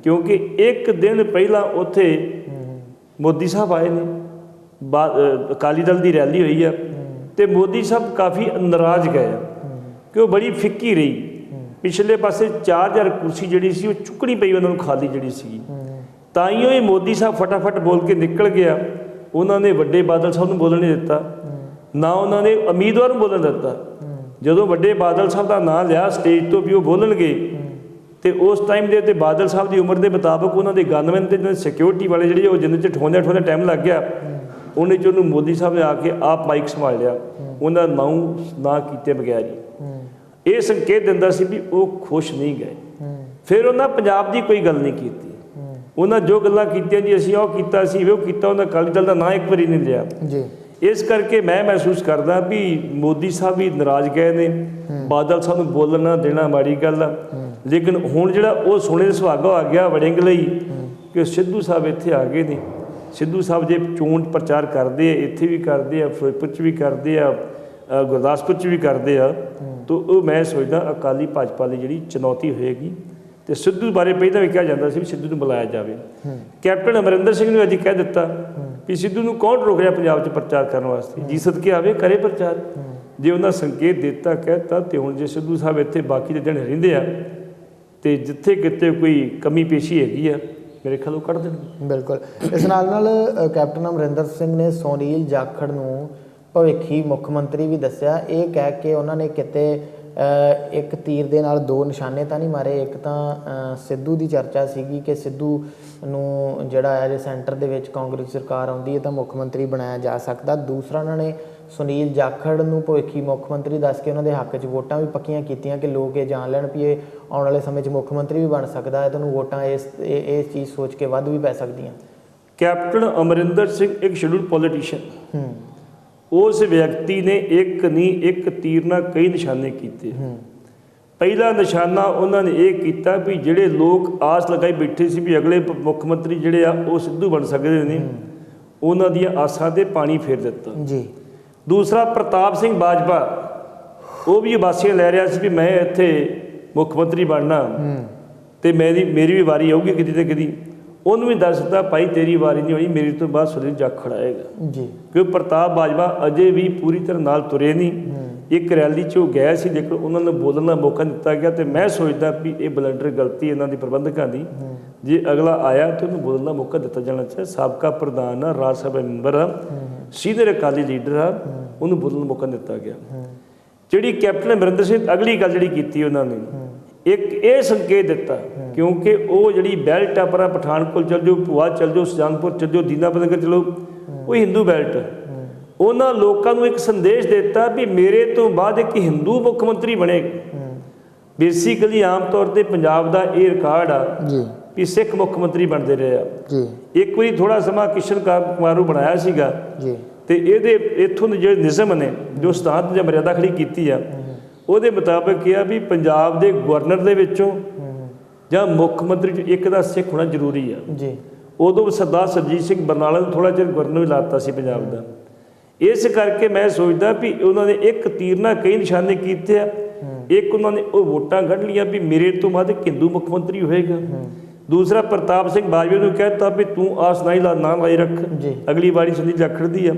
ਕਿਉਂਕਿ ਇੱਕ ਦਿਨ ਪਹਿਲਾਂ ਉੱਥੇ ਮੋਦੀ ਸਾਹਿਬ ਆਏ ਨੇ, ਅਕਾਲੀ ਦਲ ਦੀ ਰੈਲੀ ਹੋਈ ਆ ਅਤੇ ਮੋਦੀ ਸਾਹਿਬ ਕਾਫੀ ਨਾਰਾਜ਼ ਗਏ ਆ ਕਿ ਉਹ ਬੜੀ ਫਿੱਕੀ ਰਹੀ। ਪਿਛਲੇ ਪਾਸੇ 4000 ਕੁਰਸੀ ਜਿਹੜੀ ਸੀ ਉਹ ਚੁੱਕਣੀ ਪਈ ਉਹਨਾਂ ਨੂੰ, ਖਾਲੀ ਜਿਹੜੀ ਸੀਗੀ। ਤਾਂ ਹੀ ਉਹ ਮੋਦੀ ਸਾਹਿਬ ਫਟਾਫਟ ਬੋਲ ਕੇ ਨਿਕਲ ਗਿਆ। ਉਹਨਾਂ ਨੇ ਵੱਡੇ ਬਾਦਲ ਸਾਹਿਬ ਨੂੰ ਬੋਲਣ ਨਹੀਂ ਦਿੱਤਾ, ਨਾ ਉਹਨਾਂ ਨੇ ਉਮੀਦਵਾਰ ਨੂੰ ਬੋਲਣ ਦਿੱਤਾ। ਜਦੋਂ ਵੱਡੇ ਬਾਦਲ ਸਾਹਿਬ ਦਾ ਨਾਂ ਲਿਆ ਸਟੇਜ ਤੋਂ ਵੀ ਉਹ ਬੋਲਣਗੇ, ਅਤੇ ਉਸ ਟਾਈਮ ਦੇ ਉੱਤੇ ਬਾਦਲ ਸਾਹਿਬ ਦੀ ਉਮਰ ਦੇ ਮੁਤਾਬਕ ਉਹਨਾਂ ਦੇ ਗਨਮੈਨ ਅਤੇ ਸਿਕਿਉਰਿਟੀ ਵਾਲੇ ਜਿਹੜੇ ਉਹ ਜਿੰਨੇ 'ਚ ਠੋਂਦਿਆਂ ਟਾਈਮ ਲੱਗ ਗਿਆ, ਉਹਨੇ 'ਚ ਉਹਨੂੰ ਮੋਦੀ ਸਾਹਿਬ ਨੇ ਆ ਕੇ ਆਪ ਮਾਈਕ ਸੰਭਾਲ ਲਿਆ, ਉਹਨਾਂ ਨਾ ਕੀਤੇ ਬਗੈਰ ਹੀ। ਇਹ ਸੰਕੇਤ ਦਿੰਦਾ ਸੀ ਵੀ ਉਹ ਖੁਸ਼ ਨਹੀਂ ਗਏ। ਫਿਰ ਉਹਨਾਂ ਪੰਜਾਬ ਦੀ ਕੋਈ ਗੱਲ ਨਹੀਂ ਕੀਤੀ, ਉਹਨਾਂ ਜੋ ਗੱਲਾਂ ਕੀਤੀਆਂ ਜੀ ਅਸੀਂ ਉਹ ਕੀਤਾ ਸੀ ਉਹ ਕੀਤਾ, ਉਹਨਾਂ ਅਕਾਲੀ ਦਲ ਦਾ ਨਾਂ ਇੱਕ ਵਾਰੀ ਨਹੀਂ ਲਿਆ ਜੀ। ਇਸ ਕਰਕੇ ਮੈਂ ਮਹਿਸੂਸ ਕਰਦਾ ਵੀ ਮੋਦੀ ਸਾਹਿਬ ਵੀ ਨਾਰਾਜ਼ ਗਏ ਨੇ, ਬਾਦਲ ਸਾਹਿਬ ਨੂੰ ਬੋਲਣ ਨਾ ਦੇਣਾ ਮਾੜੀ ਗੱਲ ਆ। ਲੇਕਿਨ ਹੁਣ ਜਿਹੜਾ ਉਹ ਸੋਨੇ ਸੁਹਾਗਾ ਆ ਗਿਆ ਵੜਿੰਗ ਲਈ ਕਿ ਸਿੱਧੂ ਸਾਹਿਬ ਇੱਥੇ ਆ ਗਏ ਨੇ। ਸਿੱਧੂ ਸਾਹਿਬ ਜੇ ਚੋਣ ਪ੍ਰਚਾਰ ਕਰਦੇ ਆ, ਇੱਥੇ ਵੀ ਕਰਦੇ ਆ, ਫਿਰੋਜ਼ਪੁਰ 'ਚ ਵੀ ਕਰਦੇ ਆ, ਗੁਰਦਾਸਪੁਰ 'ਚ ਵੀ ਕਰਦੇ ਆ, ਤਾਂ ਉਹ ਮੈਂ ਸੋਚਦਾ ਅਕਾਲੀ ਭਾਜਪਾ ਦੀ ਜਿਹੜੀ ਚੁਣੌਤੀ ਹੋਏਗੀ। ਅਤੇ ਸਿੱਧੂ ਬਾਰੇ ਪਹਿਲਾਂ ਵੀ ਕਿਹਾ ਜਾਂਦਾ ਸੀ ਵੀ ਸਿੱਧੂ ਨੂੰ ਬੁਲਾਇਆ ਜਾਵੇ। ਕੈਪਟਨ ਅਮਰਿੰਦਰ ਸਿੰਘ ਨੇ ਅੱਜ ਕਹਿ ਦਿੱਤਾ ਵੀ ਸਿੱਧੂ ਨੂੰ ਕੌਣ ਰੋਕ ਰਿਹਾ ਪੰਜਾਬ 'ਚ ਪ੍ਰਚਾਰ ਕਰਨ ਵਾਸਤੇ, ਜੀ ਸਦਕੇ ਆਵੇ ਕਰੇ ਪ੍ਰਚਾਰ। ਜੇ ਉਹਨਾਂ ਸੰਕੇਤ ਦਿੱਤਾ ਕਹਿ ਦਿੱਤਾ, ਅਤੇ ਹੁਣ ਜੇ ਸਿੱਧੂ ਸਾਹਿਬ ਇੱਥੇ ਬਾਕੀ ਦੇ ਦਿਨ ਰਹਿੰਦੇ ਆ ਅਤੇ ਜਿੱਥੇ ਕਿਤੇ ਕੋਈ ਕਮੀ ਪੇਸ਼ੀ ਹੈਗੀ ਆ, ਮੇਰੇ ਖਿਆਲ ਉਹ ਕੱਢ ਦੇਣਗੇ। ਬਿਲਕੁਲ। ਇਸ ਨਾਲ ਕੈਪਟਨ ਅਮਰਿੰਦਰ ਸਿੰਘ ਨੇ ਸੁਨੀਲ ਜਾਖੜ ਨੂੰ ਭਵਿੱਖੀ ਮੁੱਖ ਮੰਤਰੀ ਵੀ ਦੱਸਿਆ। ਇਹ ਕਹਿ ਕੇ ਉਹਨਾਂ ਨੇ ਕਿਤੇ ਇੱਕ ਤੀਰ ਦੇ ਨਾਲ ਦੋ ਨਿਸ਼ਾਨੇ ਤਾਂ ਨਹੀਂ ਮਾਰੇ। ਇੱਕ ਤਾਂ ਸਿੱਧੂ ਦੀ ਚਰਚਾ ਸੀਗੀ ਕਿ ਸਿੱਧੂ ਨੂੰ ਜਿਹੜਾ ਹੈ ਜੇ ਸੈਂਟਰ ਦੇ ਵਿੱਚ ਕਾਂਗਰਸ ਸਰਕਾਰ ਆਉਂਦੀ ਹੈ ਤਾਂ ਮੁੱਖ ਮੰਤਰੀ ਬਣਾਇਆ ਜਾ ਸਕਦਾ। ਦੂਸਰਾ ਉਹਨਾਂ ਨੇ ਸੁਨੀਲ ਜਾਖੜ ਨੂੰ ਭਵਿੱਖੀ ਮੁੱਖ ਮੰਤਰੀ ਦੱਸ ਕੇ ਉਹਨਾਂ ਦੇ ਹੱਕ 'ਚ ਵੋਟਾਂ ਵੀ ਪੱਕੀਆਂ ਕੀਤੀਆਂ ਕਿ ਲੋਕ ਇਹ ਜਾਣ ਲੈਣ ਵੀ ਇਹ ਆਉਣ ਵਾਲੇ ਸਮੇਂ 'ਚ ਮੁੱਖ ਮੰਤਰੀ ਵੀ ਬਣ ਸਕਦਾ ਹੈ, ਤੁਹਾਨੂੰ ਵੋਟਾਂ ਇਸ ਚੀਜ਼ ਸੋਚ ਕੇ ਵੱਧ ਵੀ ਪੈ ਸਕਦੀਆਂ। ਕੈਪਟਨ ਅਮਰਿੰਦਰ ਸਿੰਘ ਇੱਕ ਸ਼ਡਿਊਲਡ ਪੋਲੀਟੀਸ਼ੀਅਨ, ਉਸ ਵਿਅਕਤੀ ਨੇ ਇੱਕ ਨਹੀਂ ਇੱਕ ਤੀਰ ਨਾਲ ਕਈ ਨਿਸ਼ਾਨੇ ਕੀਤੇ। ਪਹਿਲਾ ਨਿਸ਼ਾਨਾ ਉਹਨਾਂ ਨੇ ਇਹ ਕੀਤਾ ਵੀ ਜਿਹੜੇ ਲੋਕ ਆਸ ਲਗਾਈ ਬੈਠੇ ਸੀ ਵੀ ਅਗਲੇ ਮੁੱਖ ਮੰਤਰੀ ਜਿਹੜੇ ਆ ਉਹ ਸਿੱਧੂ ਬਣ ਸਕਦੇ ਨੇ, ਉਹਨਾਂ ਦੀਆਂ ਆਸਾਂ 'ਤੇ ਪਾਣੀ ਫੇਰ ਦਿੱਤਾ ਜੀ। ਦੂਸਰਾ ਪ੍ਰਤਾਪ ਸਿੰਘ ਬਾਜਵਾ, ਉਹ ਵੀ ਉਬਾਸੀਆਂ ਲੈ ਰਿਹਾ ਸੀ ਵੀ ਮੈਂ ਇੱਥੇ ਮੁੱਖ ਮੰਤਰੀ ਬਣਨਾ ਤੇ ਮੇਰੀ ਵੀ ਵਾਰੀ ਆਊਗੀ ਕਿਤੇ ਤੇ ਕਿਤੇ। ਉਹਨੂੰ ਵੀ ਦੱਸ ਦਿੱਤਾ ਭਾਈ ਤੇਰੀ ਵਾਰੀ ਨਹੀਂ ਹੋਣੀ, ਮੇਰੀ ਤੋਂ ਬਾਅਦ ਸੁਨੀਲ ਜਾਖੜ ਆਏਗਾ ਜੀ। ਕਿਉਂਕਿ ਪ੍ਰਤਾਪ ਬਾਜਵਾ ਅਜੇ ਵੀ ਪੂਰੀ ਤਰ੍ਹਾਂ ਨਾਲ ਤੁਰੇ ਨਹੀਂ। ਇੱਕ ਰੈਲੀ 'ਚ ਉਹ ਗਏ ਸੀ ਲੇਕਿਨ ਉਹਨਾਂ ਨੂੰ ਬੋਲਣ ਦਾ ਮੌਕਾ ਦਿੱਤਾ ਗਿਆ, ਤੇ ਮੈਂ ਸੋਚਦਾ ਵੀ ਇਹ ਬਲੰਡਰ ਗਲਤੀ ਇਹਨਾਂ ਦੀ ਪ੍ਰਬੰਧਕਾਂ ਦੀ। ਜੇ ਅਗਲਾ ਆਇਆ ਤਾਂ ਉਹਨੂੰ ਬੋਲਣ ਦਾ ਮੌਕਾ ਦਿੱਤਾ ਜਾਣਾ ਚਾਹੀਦਾ। ਸਾਬਕਾ ਪ੍ਰਧਾਨ ਆ, ਰਾਜ ਸਭਾ ਮੈਂਬਰ ਆ, ਸੀਨੀਅਰ ਅਕਾਲੀ ਲੀਡਰ ਆ, ਉਹਨੂੰ ਬੋਲਣ ਦਾ ਮੌਕਾ ਦਿੱਤਾ ਗਿਆ। ਜਿਹੜੀ ਕੈਪਟਨ ਅਮਰਿੰਦਰ ਸਿੰਘ ਅਗਲੀ ਗੱਲ ਜਿਹੜੀ ਕੀਤੀ ਉਹਨਾਂ ਨੇ ਇੱਕ ਇਹ ਸੰਕੇਤ ਦਿੱਤਾ, ਕਿਉਂਕਿ ਉਹ ਜਿਹੜੀ ਬੈਲਟ ਆ ਪਰ ਪਠਾਨਕੋਟ ਚੱਲ ਜਾਓ, ਭੂਆ ਚੱਲ ਜਾਓ, ਸੁਜਾਨਪੁਰ ਚੱਲ ਜਾਓ, ਦੀਨਾਨਗਰ ਚਲੋ, ਉਹ ਹਿੰਦੂ ਬੈਲਟ। ਉਹਨਾਂ ਲੋਕਾਂ ਨੂੰ ਇੱਕ ਸੰਦੇਸ਼ ਦਿੱਤਾ ਵੀ ਮੇਰੇ ਤੋਂ ਬਾਅਦ ਇੱਕ ਹਿੰਦੂ ਮੁੱਖ ਮੰਤਰੀ ਬਣੇਗਾ। ਬੇਸਿਕਲੀ ਆਮ ਤੌਰ 'ਤੇ ਪੰਜਾਬ ਦਾ ਇਹ ਰਿਕਾਰਡ ਆ ਵੀ ਸਿੱਖ ਮੁੱਖ ਮੰਤਰੀ ਬਣਦੇ ਰਹੇ ਆ। ਇੱਕ ਵਾਰੀ ਥੋੜ੍ਹਾ ਸਮਾਂ ਕਿਸ਼ਨ ਕੁਮਾਰ ਨੂੰ ਬਣਾਇਆ ਸੀਗਾ, ਤੇ ਇਹਦੇ ਇੱਥੋਂ ਦੇ ਜਿਹੜੇ ਨਿਯਮ ਨੇ, ਜੋ ਸਿਧਾਂਤ ਜਾਂ ਮਰਿਆਦਾ ਖੜੀ ਕੀਤੀ ਆ, ਉਹਦੇ ਮੁਤਾਬਕ ਇਹ ਆ ਵੀ ਪੰਜਾਬ ਦੇ ਗਵਰਨਰ ਦੇ ਵਿੱਚੋਂ ਜਾਂ ਮੁੱਖ ਮੰਤਰੀ 'ਚ ਇੱਕ ਦਾ ਸਿੱਖ ਹੋਣਾ ਜ਼ਰੂਰੀ ਆ ਜੀ। ਉਦੋਂ ਸਰਦਾਰ ਸਰਜੀਤ ਸਿੰਘ ਬਰਨਾਲਾ ਨੂੰ ਥੋੜ੍ਹਾ ਚਿਰ ਗਵਰਨਰ ਵੀ ਲਾਤਾ ਸੀ ਪੰਜਾਬ ਦਾ। ਇਸ ਕਰਕੇ ਮੈਂ ਸੋਚਦਾ ਵੀ ਉਹਨਾਂ ਨੇ ਇੱਕ ਤੀਰ ਨਾਲ ਕਈ ਨਿਸ਼ਾਨੇ ਕੀਤੇ ਆ। ਇੱਕ ਉਹਨਾਂ ਨੇ ਉਹ ਵੋਟਾਂ ਕੱਢ ਲਈਆਂ ਵੀ ਮੇਰੇ ਤੋਂ ਬਾਅਦ ਇੱਕ ਹਿੰਦੂ ਮੁੱਖ ਮੰਤਰੀ ਹੋਏਗਾ। ਦੂਸਰਾ ਪ੍ਰਤਾਪ ਸਿੰਘ ਬਾਜਵਾ ਨੂੰ ਕਹਿ ਦਿੱਤਾ ਵੀ ਤੂੰ ਆਸ ਨਾ ਲਾਈ ਰੱਖ, ਅਗਲੀ ਵਾਰੀ ਸੁਨੀਲ ਜਾਖੜ ਦੀ ਆ।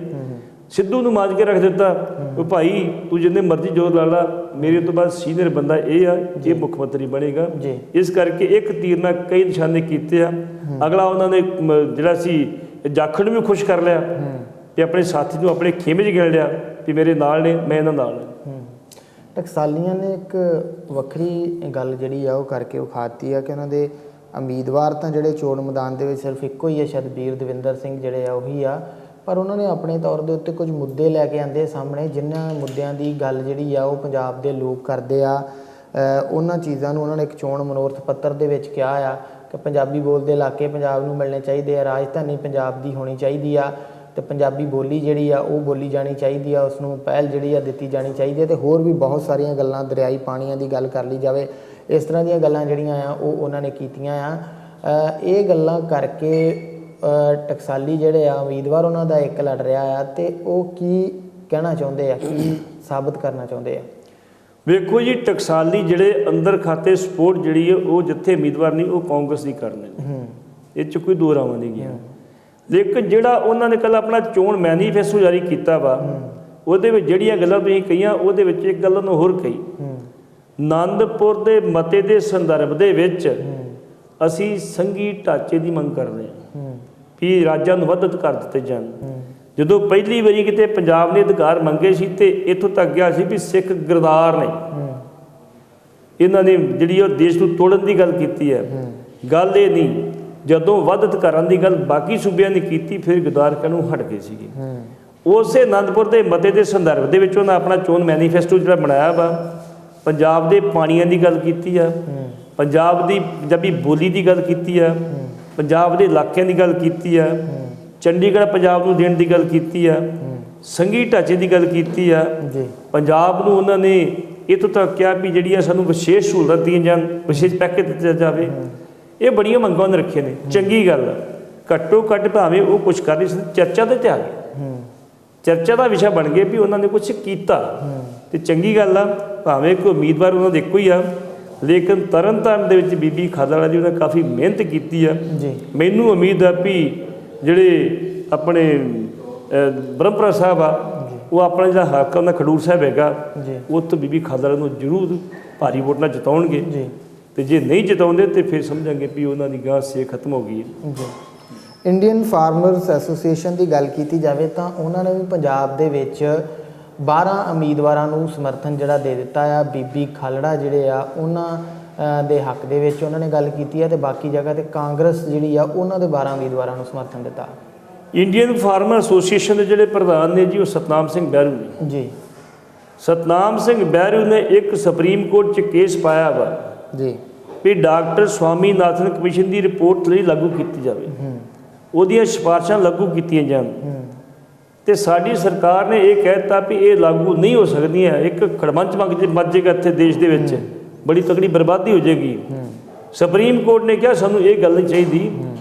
ਸਿੱਧੂ ਨੂੰ ਮਾਜ ਕੇ ਰੱਖ ਦਿੱਤਾ ਵੀ ਭਾਈ ਤੂੰ ਜਿੰਨੇ ਮਰਜ਼ੀ ਜ਼ੋਰ ਲਾ ਲਾ, ਮੇਰੇ ਤੋਂ ਬਾਅਦ ਸੀਨੀਅਰ ਬੰਦਾ ਇਹ ਆ, ਇਹ ਮੁੱਖ ਮੰਤਰੀ ਬਣੇਗਾ। ਇਸ ਕਰਕੇ ਇੱਕ ਤੀਰ ਨਾਲ ਕਈ ਨਿਸ਼ਾਨੇ ਕੀਤੇ ਆ। ਅਗਲਾ ਉਹਨਾਂ ਨੇ ਜਿਹੜਾ ਸੀ ਜਾਖੜ ਨੂੰ ਵੀ ਖੁਸ਼ ਕਰ ਲਿਆ ਤੇ ਆਪਣੇ ਸਾਥੀ ਨੂੰ ਆਪਣੇ ਖੇਮੇ 'ਚ ਗਿਣ ਲਿਆ ਵੀ ਮੇਰੇ ਨਾਲ ਨੇ, ਮੈਂ ਇਹਨਾਂ ਨਾਲ। ਟਕਸਾਲੀਆਂ ਨੇ ਇੱਕ ਵੱਖਰੀ ਗੱਲ ਜਿਹੜੀ ਆ ਉਹ ਕਰਕੇ ਵਿਖਾਤੀ ਆ ਕਿ ਉਹਨਾਂ ਦੇ ਉਮੀਦਵਾਰ ਤਾਂ ਜਿਹੜੇ ਚੋਣ ਮੈਦਾਨ ਦੇ ਵਿੱਚ ਸਿਰਫ ਇੱਕੋ ਹੀ ਹੈ, ਸ਼ਤਬੀਰ ਦਵਿੰਦਰ ਸਿੰਘ ਜਿਹੜੇ ਆ ਉਹੀ ਆ, ਪਰ ਉਹਨਾਂ ਨੇ ਆਪਣੇ ਤੌਰ ਦੇ ਉੱਤੇ ਕੁਝ ਮੁੱਦੇ ਲੈ ਕੇ ਆਂਦੇ ਸਾਹਮਣੇ, ਜਿਨ੍ਹਾਂ ਮੁੱਦਿਆਂ ਦੀ ਗੱਲ ਜਿਹੜੀ ਆ ਉਹ ਪੰਜਾਬ ਦੇ ਲੋਕ ਕਰਦੇ ਆ। ਉਹਨਾਂ ਚੀਜ਼ਾਂ ਨੂੰ ਉਹਨਾਂ ਨੇ ਇੱਕ ਚੋਣ ਮਨੋਰਥ ਪੱਤਰ ਦੇ ਵਿੱਚ ਕਿਹਾ ਆ ਕਿ ਪੰਜਾਬੀ ਬੋਲਦੇ ਇਲਾਕੇ ਪੰਜਾਬ ਨੂੰ ਮਿਲਣੇ ਚਾਹੀਦੇ ਆ, ਰਾਜਧਾਨੀ ਪੰਜਾਬ ਦੀ ਹੋਣੀ ਚਾਹੀਦੀ ਆ, ਤੇ ਪੰਜਾਬੀ ਬੋਲੀ ਜਿਹੜੀ ਆ ਉਹ ਬੋਲੀ ਜਾਣੀ ਚਾਹੀਦੀ ਆ, ਉਸ ਨੂੰ ਪਹਿਲ ਜਿਹੜੀ ਆ ਦਿੱਤੀ ਜਾਣੀ ਚਾਹੀਦੀ ਹੈ। ਤੇ ਹੋਰ ਵੀ ਬਹੁਤ ਸਾਰੀਆਂ ਗੱਲਾਂ, ਦਰਿਆਈ ਪਾਣੀਆਂ ਦੀ ਗੱਲ ਕਰ ਲਈ ਜਾਵੇ, ਇਸ ਤਰ੍ਹਾਂ ਦੀਆਂ ਗੱਲਾਂ ਜਿਹੜੀਆਂ ਆ ਉਹ ਉਹਨਾਂ ਨੇ ਕੀਤੀਆਂ ਆ। ਇਹ ਗੱਲਾਂ ਕਰਕੇ ਟਕਸਾਲੀ ਜਿਹੜੇ ਆ ਉਮੀਦਵਾਰ ਉਹਨਾਂ ਦਾ ਇੱਕ ਲੜ ਰਿਹਾ ਆ, ਤੇ ਉਹ ਕੀ ਕਹਿਣਾ ਚਾਹੁੰਦੇ ਆ, ਕੀ ਸਾਬਤ ਕਰਨਾ ਚਾਹੁੰਦੇ ਆ? ਵੇਖੋ ਜੀ, ਟਕਸਾਲੀ ਜਿਹੜੇ ਅੰਦਰ ਖਾਤੇ ਸਪੋਰਟ ਜਿਹੜੀ ਹੈ ਉਹ ਜਿੱਥੇ ਉਮੀਦਵਾਰ ਨਹੀਂ ਉਹ ਕਾਂਗਰਸ ਦੀ ਕਰਨੇ, ਇਹ 'ਚ ਕੋਈ ਦੋ ਰਾਵਾਂ ਨਹੀਂ ਗਿਆ। ਲੇਕਿਨ ਜਿਹੜਾ ਉਹਨਾਂ ਨੇ ਕੱਲ੍ਹ ਆਪਣਾ ਚੋਣ ਮੈਨੀਫੈਸਟੋ ਜਾਰੀ ਕੀਤਾ ਵਾ, ਉਹਦੇ ਵਿੱਚ ਜਿਹੜੀਆਂ ਗੱਲਾਂ ਤੁਸੀਂ ਕਹੀਆਂ, ਉਹਦੇ ਵਿੱਚ ਇੱਕ ਗੱਲ ਨੂੰ ਹੋਰ ਕਹੀ, ਆਨੰਦਪੁਰ ਦੇ ਮਤੇ ਦੇ ਸੰਦਰਭ ਦੇ ਵਿੱਚ ਅਸੀਂ ਸੰਘੀ ਢਾਂਚੇ ਦੀ ਮੰਗ ਕਰ ਰਹੇ ਹਾਂ ਵੀ ਰਾਜਾਂ ਨੂੰ ਵੱਧ ਅਧਿਕਾਰ ਦਿੱਤੇ ਜਾਣ। ਜਦੋਂ ਪਹਿਲੀ ਵਾਰੀ ਕਿਤੇ ਪੰਜਾਬ ਨੇ ਅਧਿਕਾਰ ਮੰਗੇ ਸੀ ਤੇ ਇੱਥੋਂ ਤੱਕ ਗਿਆ ਸੀ ਵੀ ਸਿੱਖ ਗਰਦਾਰ ਨੇ, ਇਹਨਾਂ ਨੇ ਜਿਹੜੀ ਉਹ ਦੇਸ਼ ਨੂੰ ਤੋੜਨ ਦੀ ਗੱਲ ਕੀਤੀ ਹੈ। ਗੱਲ ਇਹ ਨਹੀਂ, ਜਦੋਂ ਵੱਧ ਅਧਿਕਾਰਾਂ ਦੀ ਗੱਲ ਬਾਕੀ ਸੂਬਿਆਂ ਨੇ ਕੀਤੀ ਫਿਰ ਗਰਦਾਰ ਕਹਿਣ ਨੂੰ ਹਟ ਗਏ ਸੀਗੇ। ਉਸੇ ਆਨੰਦਪੁਰ ਦੇ ਮਤੇ ਦੇ ਸੰਦਰਭ ਦੇ ਵਿੱਚ ਉਹਨਾਂ ਆਪਣਾ ਚੋਣ ਮੈਨੀਫੈਸਟੋ ਜਿਹੜਾ ਬਣਾਇਆ ਵਾ, ਪੰਜਾਬ ਦੇ ਪਾਣੀਆਂ ਦੀ ਗੱਲ ਕੀਤੀ ਆ, ਪੰਜਾਬ ਦੀ ਪੰਜਾਬੀ ਬੋਲੀ ਦੀ ਗੱਲ ਕੀਤੀ ਆ, ਪੰਜਾਬ ਦੇ ਇਲਾਕਿਆਂ ਦੀ ਗੱਲ ਕੀਤੀ ਆ, ਚੰਡੀਗੜ੍ਹ ਪੰਜਾਬ ਨੂੰ ਦੇਣ ਦੀ ਗੱਲ ਕੀਤੀ ਆ, ਸੰਘੀ ਢਾਂਚੇ ਦੀ ਗੱਲ ਕੀਤੀ ਆ। ਪੰਜਾਬ ਨੂੰ ਉਹਨਾਂ ਨੇ ਇੱਥੋਂ ਤੱਕ ਕਿਹਾ ਵੀ ਜਿਹੜੀਆਂ ਸਾਨੂੰ ਵਿਸ਼ੇਸ਼ ਸਹੂਲਤਾਂ ਦਿੱਤੀਆਂ ਜਾਣ, ਵਿਸ਼ੇਸ਼ ਪੈਕੇਜ ਦਿੱਤਾ ਜਾਵੇ। ਇਹ ਬੜੀਆਂ ਮੰਗਾਂ ਉਹਨੇ ਰੱਖੀਆਂ ਨੇ, ਚੰਗੀ ਗੱਲ ਆ। ਘੱਟੋ ਘੱਟ ਭਾਵੇਂ ਉਹ ਕੁਛ ਕਰ ਨਹੀਂ ਸਕਦੇ, ਚਰਚਾ ਦੇ 'ਤੇ ਆ ਗਏ, ਚਰਚਾ ਦਾ ਵਿਸ਼ਾ ਬਣ ਗਏ ਵੀ ਉਹਨਾਂ ਨੇ ਕੁਛ ਕੀਤਾ, ਤੇ ਚੰਗੀ ਗੱਲ ਆ। ਭਾਵੇਂ ਕੋਈ ਉਮੀਦਵਾਰ ਉਹਨਾਂ ਦੇ ਇੱਕੋ ਹੀ ਆ, ਲੇਕਿਨ ਤਰਨਤਾਰਨ ਦੇ ਵਿੱਚ ਬੀਬੀ ਖਾਦੜਾ ਜੀ ਉਹਨਾਂ ਕਾਫੀ ਮਿਹਨਤ ਕੀਤੀ ਆ। ਮੈਨੂੰ ਉਮੀਦ ਆ ਵੀ ਜਿਹੜੇ ਆਪਣੇ ਬ੍ਰਹਮਪੁਰਾ ਸਾਹਿਬ ਆ, ਉਹ ਆਪਣਾ ਜਿਹੜਾ ਹੱਕ ਉਹਨਾਂ ਖਡੂਰ ਸਾਹਿਬ ਹੈਗਾ, ਉੱਥੋਂ ਬੀਬੀ ਖਾਦੜਾ ਨੂੰ ਜ਼ਰੂਰ ਭਾਰੀ ਵੋਟ ਨਾਲ ਜਿਤਾਉਣਗੇ, ਤੇ ਜੇ ਨਹੀਂ ਜਿਤਾਉਂਦੇ ਤੇ ਫਿਰ ਸਮਝਾਂਗੇ ਵੀ ਉਹਨਾਂ ਦੀ ਗਾਂ ਸੇ ਖਤਮ ਹੋ ਗਈ ਹੈ। ਇੰਡੀਅਨ ਫਾਰਮਰਸ ਐਸੋਸੀਏਸ਼ਨ ਦੀ ਗੱਲ ਕੀਤੀ ਜਾਵੇ ਤਾਂ ਉਹਨਾਂ ਨੇ ਵੀ ਪੰਜਾਬ ਦੇ ਵਿੱਚ 12 ਉਮੀਦਵਾਰਾਂ ਨੂੰ ਸਮਰਥਨ ਜਿਹੜਾ ਦੇ ਦਿੱਤਾ ਆ। ਬੀਬੀ ਖਾਲੜਾ ਜਿਹੜੇ ਆ ਉਹਨਾਂ ਦੇ ਹੱਕ ਦੇ ਵਿੱਚ ਉਹਨਾਂ ਨੇ ਗੱਲ ਕੀਤੀ ਹੈ, ਤੇ ਬਾਕੀ ਜਗ੍ਹਾ 'ਤੇ ਕਾਂਗਰਸ ਜਿਹੜੀ ਆ ਉਹਨਾਂ ਦੇ 12 ਉਮੀਦਵਾਰਾਂ ਨੂੰ ਸਮਰਥਨ ਦਿੱਤਾ। ਇੰਡੀਅਨ ਫਾਰਮਰ ਐਸੋਸੀਏਸ਼ਨ ਦੇ ਜਿਹੜੇ ਪ੍ਰਧਾਨ ਨੇ ਜੀ ਉਹ ਸਤਨਾਮ ਸਿੰਘ ਬਹਿਰੂ ਨੇ ਜੀ। ਸਤਨਾਮ ਸਿੰਘ ਬਹਿਰੂ ਨੇ ਇੱਕ ਸੁਪਰੀਮ ਕੋਰਟ 'ਚ ਕੇਸ ਪਾਇਆ ਵਾ ਜੀ ਵੀ ਡਾਕਟਰ ਸਵਾਮੀਨਾਥਨ ਕਮਿਸ਼ਨ ਦੀ ਰਿਪੋਰਟ ਲਈ ਲਾਗੂ ਕੀਤੀ ਜਾਵੇ। ਉਹਦੀਆਂ ਸਿਫਾਰਸ਼ਾਂ ਲਾਗੂ ਕੀਤੀਆਂ ਜਾਣ। ਤੇ ਸਾਡੀ ਸਰਕਾਰ ਨੇ ਇਹ ਕਹਿ ਦਿੱਤਾ ਵੀ ਇਹ ਲਾਗੂ ਨਹੀਂ ਹੋ ਸਕਦੀਆਂ, ਇੱਕ ਖੜਮੰਚ ਮੱਚ ਜਾਏਗਾ ਇੱਥੇ ਦੇਸ਼ ਦੇ ਵਿੱਚ, ਬੜੀ ਤਕੜੀ ਬਰਬਾਦੀ ਹੋ ਜਾਏਗੀ। ਸੁਪਰੀਮ ਕੋਰਟ ਨੇ ਕਿਹਾ ਸਾਨੂੰ ਇਹ ਗੱਲ ਨਹੀਂ ਚਾਹੀਦੀ,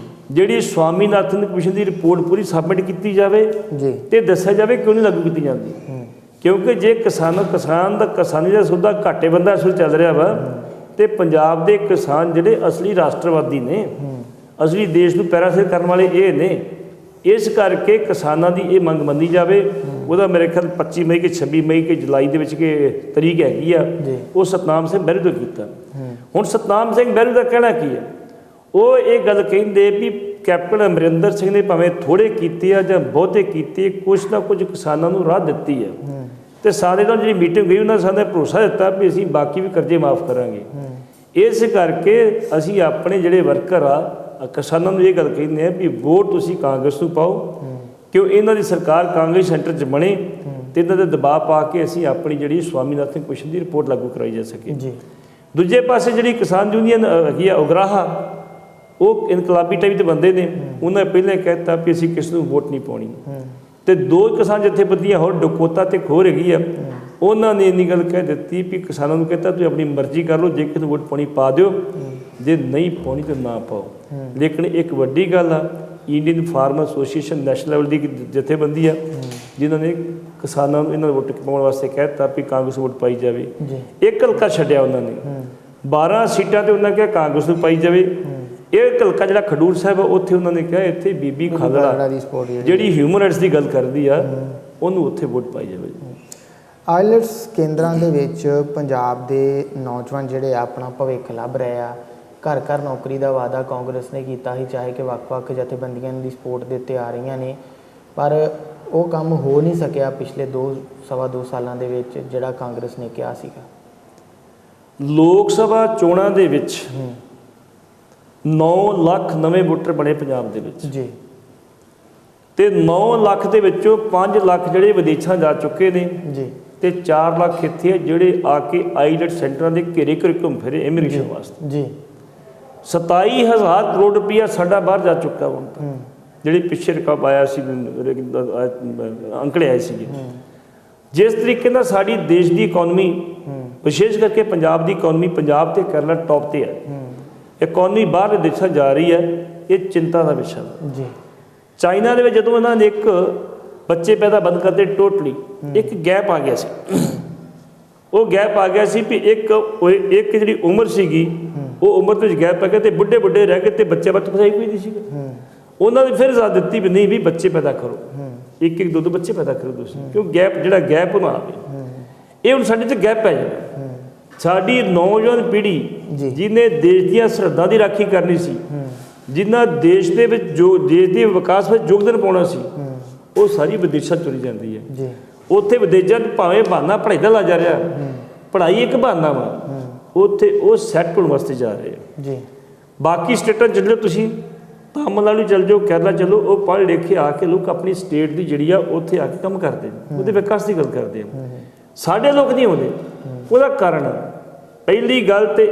ਜਿਹੜੀ ਸਵਾਮੀਨਾਥਨ ਕਮਿਸ਼ਨ ਦੀ ਰਿਪੋਰਟ ਪੂਰੀ ਸਬਮਿਟ ਕੀਤੀ ਜਾਵੇ ਤੇ ਦੱਸਿਆ ਜਾਵੇ ਕਿਉਂ ਨਹੀਂ ਲਾਗੂ ਕੀਤੀ ਜਾਂਦੀ। ਕਿਉਂਕਿ ਜੇ ਕਿਸਾਨ ਦਾ ਕਿਸਾਨੀ ਦਾ ਸੌਦਾ ਘਾਟੇ ਬੰਦਾ ਇਸ ਵੇਲੇ ਚੱਲ ਰਿਹਾ ਵਾ, ਤੇ ਪੰਜਾਬ ਦੇ ਕਿਸਾਨ ਜਿਹੜੇ ਅਸਲੀ ਰਾਸ਼ਟਰਵਾਦੀ ਨੇ, ਅਸਲੀ ਦੇਸ਼ ਨੂੰ ਪੈਰਾਸਿਰ ਕਰਨ ਵਾਲੇ ਇਹ ਨੇ। ਇਸ ਕਰਕੇ ਕਿਸਾਨਾਂ ਦੀ ਇਹ ਮੰਗ ਮੰਨੀ ਜਾਵੇ। ਉਹਦਾ ਮੇਰੇ ਖਿਆਲ 25 ਮਈ ਕਿ 26 ਮਈ ਕਿ ਜੁਲਾਈ ਦੇ ਵਿੱਚ ਕਿ ਤਰੀਕ ਹੈਗੀ ਆ, ਉਹ ਸਤਨਾਮ ਸਿੰਘ ਬਹਿਰੂ ਦਾ ਕੀਤਾ। ਹੁਣ ਸਤਨਾਮ ਸਿੰਘ ਬਹਿਰੂ ਦਾ ਕਹਿਣਾ ਕੀ ਹੈ, ਉਹ ਇਹ ਗੱਲ ਕਹਿੰਦੇ ਵੀ ਕੈਪਟਨ ਅਮਰਿੰਦਰ ਸਿੰਘ ਨੇ ਭਾਵੇਂ ਥੋੜ੍ਹੇ ਕੀਤੇ ਆ ਜਾਂ ਬਹੁਤੇ ਕੀਤੇ, ਕੁਛ ਨਾ ਕੁਝ ਕਿਸਾਨਾਂ ਨੂੰ ਰਾਹ ਦਿੱਤੀ ਹੈ। ਤੇ ਸਾਡੇ ਨਾਲ ਜਿਹੜੀ ਮੀਟਿੰਗ ਗਈ ਉਹਨਾਂ ਨੇ ਸਾਨੂੰ ਭਰੋਸਾ ਦਿੱਤਾ ਵੀ ਅਸੀਂ ਬਾਕੀ ਵੀ ਕਰਜ਼ੇ ਮਾਫ ਕਰਾਂਗੇ। ਇਸ ਕਰਕੇ ਅਸੀਂ ਆਪਣੇ ਜਿਹੜੇ ਵਰਕਰ ਆ ਕਿਸਾਨਾਂ ਨੂੰ ਇਹ ਗੱਲ ਕਹਿੰਦੇ ਆ ਵੀ ਵੋਟ ਤੁਸੀਂ ਕਾਂਗਰਸ ਨੂੰ ਪਾਓ, ਕਿਉਂ ਇਹਨਾਂ ਦੀ ਸਰਕਾਰ ਕਾਂਗਰਸ ਸੈਂਟਰ 'ਚ ਬਣੇ ਤੇ ਇਹਨਾਂ ਦੇ ਦਬਾਅ ਪਾ ਕੇ ਅਸੀਂ ਆਪਣੀ ਜਿਹੜੀ ਸਵਾਮੀਨਾਥਨ ਕਮਿਸ਼ਨ ਦੀ ਰਿਪੋਰਟ ਲਾਗੂ ਕਰਾਈ ਜਾ ਸਕੇ। ਦੂਜੇ ਪਾਸੇ ਜਿਹੜੀ ਕਿਸਾਨ ਯੂਨੀਅਨ ਹੈਗੀ ਆ ਉਗਰਾਹਾ, ਉਹ ਇਨਕਲਾਬੀ ਟਾਈਪ ਦੇ ਬੰਦੇ ਨੇ, ਉਹਨਾਂ ਨੇ ਪਹਿਲਾਂ ਕਹਿ ਦਿੱਤਾ ਵੀ ਅਸੀਂ ਕਿਸ ਨੂੰ ਵੋਟ ਨਹੀਂ ਪਾਉਣੀ। ਤੇ ਦੋ ਕਿਸਾਨ ਜਥੇਬੰਦੀਆਂ ਹੋਰ ਡਕੋਤਾ ਤੇ ਖੋਰ ਹੈਗੀ ਆ, ਉਹਨਾਂ ਨੇ ਇੰਨੀ ਗੱਲ ਕਹਿ ਦਿੱਤੀ ਵੀ ਕਿਸਾਨਾਂ ਨੂੰ ਕਹਿੰਦਾ ਤੁਸੀਂ ਆਪਣੀ ਮਰਜ਼ੀ ਕਰ ਲਓ, ਜੇ ਕਿਸੇ ਨੂੰ ਵੋਟ ਪਾਉਣੀ ਪਾ ਦਿਓ, ਜੇ ਨਹੀਂ ਪਾਉਣੀ ਤਾਂ ਨਾ ਪਾਓ। ਲੇਕਿਨ ਇੱਕ ਵੱਡੀ ਗੱਲ ਆ, Indian farmer association national level ਦੀ ਜਥੇਬੰਦੀ ਆ, ਜਿਨ੍ਹਾਂ ਨੇ ਕਿਸਾਨਾਂ ਨੂੰ ਇਹਨਾਂ ਨੂੰ ਵੋਟ ਪਾਉਣ ਵਾਸਤੇ ਕਹਿ ਦਿੱਤਾ ਵੀ ਕਾਂਗਰਸ ਵੋਟ ਪਾਈ ਜਾਵੇ। ਇੱਕ ਹਲਕਾ ਛੱਡਿਆ ਉਹਨਾਂ ਨੇ, 12 ਸੀਟਾਂ ਤੇ ਉਹਨਾਂ ਕਿਹਾ ਕਾਂਗਰਸ ਨੂੰ ਪਾਈ ਜਾਵੇ। ਇਹ ਹਲਕਾ ਜਿਹੜਾ ਖਡੂਰ ਸਾਹਿਬ ਆ, ਉੱਥੇ ਉਹਨਾਂ ਨੇ ਕਿਹਾ ਇੱਥੇ ਬੀਬੀ ਖਾਲੜਾ ਜਿਹੜੀ ਹਿਊਮਨ ਰਾਈਟਸ ਦੀ ਗੱਲ ਕਰਦੀ ਆ, ਉਹਨੂੰ ਉੱਥੇ ਵੋਟ ਪਾਈ ਜਾਵੇ। ਆਈਲੈਟਸ ਕੇਂਦਰਾਂ ਦੇ ਵਿੱਚ ਪੰਜਾਬ ਦੇ ਨੌਜਵਾਨ ਜਿਹੜੇ ਆਪਣਾ ਭਵਿੱਖ ਲੱਭ ਰਹੇ ਆ, ਘਰ ਘਰ ਨੌਕਰੀ ਦਾ ਵਾਅਦਾ ਕਾਂਗਰਸ ਨੇ ਕੀਤਾ ਸੀ, ਚਾਹੇ ਕਿ ਵੱਖ-ਵੱਖ ਜਥੇਬੰਦੀਆਂ ਦੀ ਸਪੋਰਟ ਦੇ ਉੱਤੇ ਆ ਰਹੀਆਂ ਨੇ, ਪਰ ਉਹ ਕੰਮ ਹੋ ਨਹੀਂ ਸਕਿਆ ਪਿਛਲੇ 2 ਸਾਲਾਂ ਦੇ ਵਿੱਚ ਜਿਹੜਾ ਕਾਂਗਰਸ ਨੇ ਕਿਹਾ ਸੀਗਾ। ਲੋਕ ਸਭਾ ਚੋਣਾਂ ਦੇ ਵਿੱਚ 9 ਲੱਖ ਨਵੇਂ ਵੋਟਰ ਬਣੇ ਪੰਜਾਬ ਦੇ ਵਿੱਚ ਜੀ, ਤੇ 9 ਲੱਖ ਦੇ ਵਿੱਚੋਂ 5 ਲੱਖ ਜਿਹੜੇ ਵਿਦੇਸ਼ਾਂ ਜਾ ਚੁੱਕੇ ਨੇ ਜੀ, ਤੇ 4 ਲੱਖ ਇੱਥੇ ਜਿਹੜੇ ਆ ਕੇ ਆਈਲੈਟ ਸੈਂਟਰਾਂ ਦੇ ਘੇਰੇ ਘੇਰੇ ਘੁੰਮ ਫਿਰੇ ਇਮੀਗ੍ਰੇਸ਼ਨ ਵਾਸਤੇ ਜੀ। 27,000 ਕਰੋੜ ਰੁਪਈਆ ਸਾਡਾ ਬਾਹਰ ਜਾ ਚੁੱਕਾ ਹੁਣ ਤੱਕ, ਜਿਹੜੇ ਪਿੱਛੇ ਰਿਕਾਰਡ ਆਇਆ ਸੀ, ਅੰਕੜੇ ਆਏ ਸੀਗੇ। ਜਿਸ ਤਰੀਕੇ ਨਾਲ ਸਾਡੀ ਦੇਸ਼ ਦੀ ਇਕੋਨਮੀ, ਵਿਸ਼ੇਸ਼ ਕਰਕੇ ਪੰਜਾਬ ਦੀ ਇਕੋਨਮੀ, ਪੰਜਾਬ ਤੇ ਕੇਰਲਾ ਟੌਪ ਤੇ ਹੈ, ਇਕੋਨਮੀ ਬਾਹਰਲੇ ਦੇਸ਼ਾਂ ਜਾ ਰਹੀ ਹੈ, ਇਹ ਚਿੰਤਾ ਦਾ ਵਿਸ਼ਾ ਜੀ। ਚਾਈਨਾ ਦੇ ਵਿੱਚ ਜਦੋਂ ਇਹਨਾਂ ਨੇ ਇੱਕ ਬੱਚੇ ਪੈਦਾ ਬੰਦ ਕਰਦੇ ਟੋਟਲੀ, ਇੱਕ ਗੈਪ ਆ ਗਿਆ ਸੀ। ਉਹ ਗੈਪ ਆ ਗਿਆ ਸੀ ਵੀ ਇੱਕ ਜਿਹੜੀ ਉਮਰ ਸੀਗੀ, ਉਹ ਉਮਰ ਦੇ ਵਿੱਚ ਗੈਪ ਪੈ ਗਿਆ ਤੇ ਬੁੱਢੇ ਰਹਿ ਗਏ ਤੇ ਬੱਚੇ ਬੱਤ ਫਸਾਈ ਕੋਈ ਨਹੀਂ ਸੀਗਾ। ਉਹਨਾਂ ਨੇ ਫਿਰ ਇਜਾਜ਼ਤ ਦਿੱਤੀ ਵੀ ਨਹੀਂ ਵੀ ਬੱਚੇ ਪੈਦਾ ਕਰੋ, ਇੱਕ ਦੋ ਬੱਚੇ ਪੈਦਾ ਕਰੋ ਤੁਸੀਂ, ਕਿਉਂ ਗੈਪ ਨਾ ਆਵੇ। ਇਹ ਹੁਣ ਸਾਡੇ 'ਚ ਗੈਪ ਪੈ ਜਾਣਾ। ਸਾਡੀ ਨੌਜਵਾਨ ਪੀੜ੍ਹੀ ਜਿਹਨੇ ਦੇਸ਼ ਦੀਆਂ ਸਰਹੱਦਾਂ ਦੀ ਰਾਖੀ ਕਰਨੀ ਸੀ, ਜਿਨ੍ਹਾਂ ਦੇਸ਼ ਦੇ ਵਿੱਚ ਜੋ ਦੇਸ਼ ਦੇ ਵਿਕਾਸ ਵਿੱਚ ਯੋਗਦਾਨ ਪਾਉਣਾ ਸੀ, ਉਹ ਸਾਰੀ ਵਿਦੇਸ਼ਾਂ ਤੁਰੀ ਜਾਂਦੀ ਹੈ। ਉੱਥੇ ਵਿਦੇਸ਼ਾਂ ਭਾਵੇਂ ਬਹਾਨਾ ਪੜ੍ਹਾਈ ਦਾ ਲਾ ਜਾ ਰਿਹਾ, ਪੜ੍ਹਾਈ ਇੱਕ ਬਹਾਨਾ ਵਾ, ਉੱਥੇ ਉਹ ਸੈੱਟ ਹੋਣ ਵਾਸਤੇ ਜਾ ਰਹੇ ਆ ਜੀ। ਬਾਕੀ ਸਟੇਟਾਂ ਚੱਲ ਜਾਓ ਤੁਸੀਂ, ਤਾਮਿਲਨਾਡੂ ਚੱਲ ਜਾਓ, ਕੇਰਲਾ ਚੱਲੋ, ਉਹ ਪੜ੍ਹ ਲਿਖ ਕੇ ਆ ਕੇ ਲੋਕ ਆਪਣੀ ਸਟੇਟ ਦੀ ਜਿਹੜੀ ਆ ਉੱਥੇ ਆ ਕੇ ਕੰਮ ਕਰਦੇ ਨੇ, ਉਹਦੇ ਵਿਕਾਸ ਦੀ ਗੱਲ ਕਰਦੇ ਆ। ਸਾਡੇ ਲੋਕ ਨਹੀਂ ਆਉਂਦੇ। ਉਹਦਾ ਕਾਰਨ ਪਹਿਲੀ ਗੱਲ ਤੇ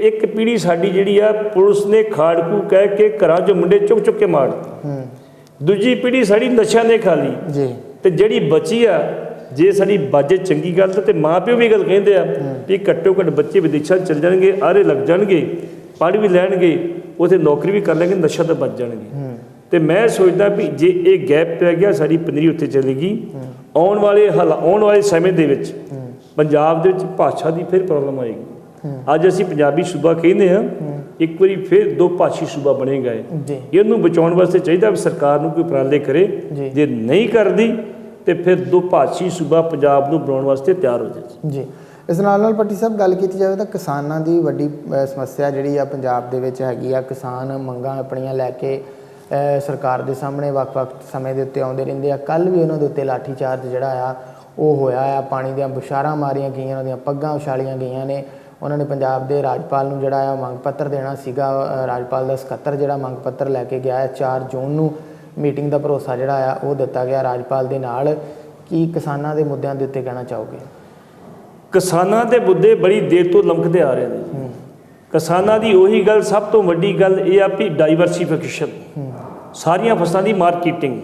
ਇੱਕ ਪੀੜ੍ਹੀ ਸਾਡੀ ਜਿਹੜੀ ਆ ਪੁਲਿਸ ਨੇ ਖਾੜਕੂ ਕਹਿ ਕੇ ਘਰਾਂ 'ਚੋਂ ਮੁੰਡੇ ਚੁੱਕ ਕੇ ਮਾਰ ਦਿੱਤੇ। ਦੂਜੀ ਪੀੜ੍ਹੀ ਸਾਡੀ ਨਸ਼ਿਆਂ ਨੇ ਖਾ ਲਈ ਜੀ, ਤੇ ਜਿਹੜੀ ਬਚੀ ਆ, ਜੇ ਸਾਡੀ ਬਾਜੇ ਚੰਗੀ ਗੱਲ ਤੇ ਮਾਂ ਪਿਓ ਵੀ ਗੱਲ ਕਹਿੰਦੇ ਆ ਵੀ ਘੱਟੋ ਘੱਟ ਬੱਚੇ ਵਿਦੇਸ਼ਾਂ ਚੱਲ ਜਾਣਗੇ, ਆਰੇ ਲੱਗ ਜਾਣਗੇ, ਪੜ੍ਹ ਵੀ ਲੈਣਗੇ, ਉੱਥੇ ਨੌਕਰੀ ਵੀ ਕਰ ਲੈਣਗੇ, ਨਸ਼ਾ ਤੋਂ ਬਚ ਜਾਣਗੇ। ਤੇ ਮੈਂ ਸੋਚਦਾ ਵੀ ਜੇ ਇਹ ਗੈਪ ਪੈ ਗਿਆ, ਸਾਡੀ ਪਨੀਰੀ ਉੱਥੇ ਚਲੇਗੀ। ਆਉਣ ਵਾਲੇ ਸਮੇਂ ਦੇ ਵਿੱਚ ਪੰਜਾਬ ਦੇ ਵਿੱਚ ਭਾਸ਼ਾ ਦੀ ਫਿਰ ਪ੍ਰੋਬਲਮ ਆਏਗੀ। ਅੱਜ ਅਸੀਂ ਪੰਜਾਬੀ ਸੂਬਾ ਕਹਿੰਦੇ ਹਾਂ, ਇੱਕ ਵਾਰੀ ਫਿਰ 2 ਭਾਸ਼ੀ ਸੂਬਾ ਬਣੇਗਾ। ਇਹਨੂੰ ਬਚਾਉਣ ਵਾਸਤੇ ਚਾਹੀਦਾ ਵੀ ਸਰਕਾਰ ਨੂੰ ਕੋਈ ਉਪਰਾਲੇ ਕਰੇ, ਜੇ ਨਹੀਂ ਕਰਦੀ ਤੇ ਫਿਰ 2 ਭਾਸ਼ੀ ਸੂਬਾ ਪੰਜਾਬ ਨੂੰ ਬਣਾਉਣ ਵਾਸਤੇ ਤਿਆਰ ਹੋ ਜਾਏ ਜੀ। ਇਸ ਨਾਲ ਪੱਟੀ ਸਾਹਿਬ ਗੱਲ ਕੀਤੀ ਜਾਵੇ ਤਾਂ ਕਿਸਾਨਾਂ ਦੀ ਵੱਡੀ ਸਮੱਸਿਆ ਜਿਹੜੀ ਆ ਪੰਜਾਬ ਦੇ ਵਿੱਚ ਹੈਗੀ ਆ। ਕਿਸਾਨ ਮੰਗਾਂ ਆਪਣੀਆਂ ਲੈ ਕੇ ਸਰਕਾਰ ਦੇ ਸਾਹਮਣੇ ਵੱਖ-ਵੱਖ ਸਮੇਂ ਦੇ ਉੱਤੇ ਆਉਂਦੇ ਰਹਿੰਦੇ ਆ। ਕੱਲ੍ਹ ਵੀ ਉਹਨਾਂ ਦੇ ਉੱਤੇ ਲਾਠੀ ਚਾਰਜ ਜਿਹੜਾ ਆ ਉਹ ਹੋਇਆ ਆ, ਪਾਣੀ ਦੀਆਂ ਬੁਛਾਰਾਂ ਮਾਰੀਆਂ ਗਈਆਂ, ਉਹਨਾਂ ਦੀਆਂ ਪੱਗਾਂ ਉਛਾਲੀਆਂ ਗਈਆਂ ਨੇ। ਉਹਨਾਂ ਨੇ ਪੰਜਾਬ ਦੇ ਰਾਜਪਾਲ ਨੂੰ ਜਿਹੜਾ ਆ ਮੰਗ ਪੱਤਰ ਦੇਣਾ ਸੀਗਾ, ਰਾਜਪਾਲ ਦਾ ਸਕੱਤਰ ਜਿਹੜਾ ਮੰਗ ਪੱਤਰ ਲੈ ਕੇ ਗਿਆ ਹੈ। 4 ਜੂਨ ਨੂੰ ਮੀਟਿੰਗ ਦਾ ਭਰੋਸਾ ਜਿਹੜਾ ਆ ਉਹ ਦਿੱਤਾ ਗਿਆ ਰਾਜਪਾਲ ਦੇ ਨਾਲ। ਕੀ ਕਿਸਾਨਾਂ ਦੇ ਮੁੱਦਿਆਂ ਦੇ ਉੱਤੇ ਕਹਿਣਾ ਚਾਹੋਗੇ? ਕਿਸਾਨਾਂ ਦੇ ਮੁੱਦੇ ਬੜੀ ਦੇਰ ਤੋਂ ਲਮਕਦੇ ਆ ਰਹੇ ਨੇ। ਕਿਸਾਨਾਂ ਦੀ ਉਹੀ ਗੱਲ, ਸਭ ਤੋਂ ਵੱਡੀ ਗੱਲ ਇਹ ਆ ਵੀ ਡਾਈਵਰਸੀਫਿਕੇਸ਼ਨ, ਸਾਰੀਆਂ ਫਸਲਾਂ ਦੀ ਮਾਰਕੀਟਿੰਗ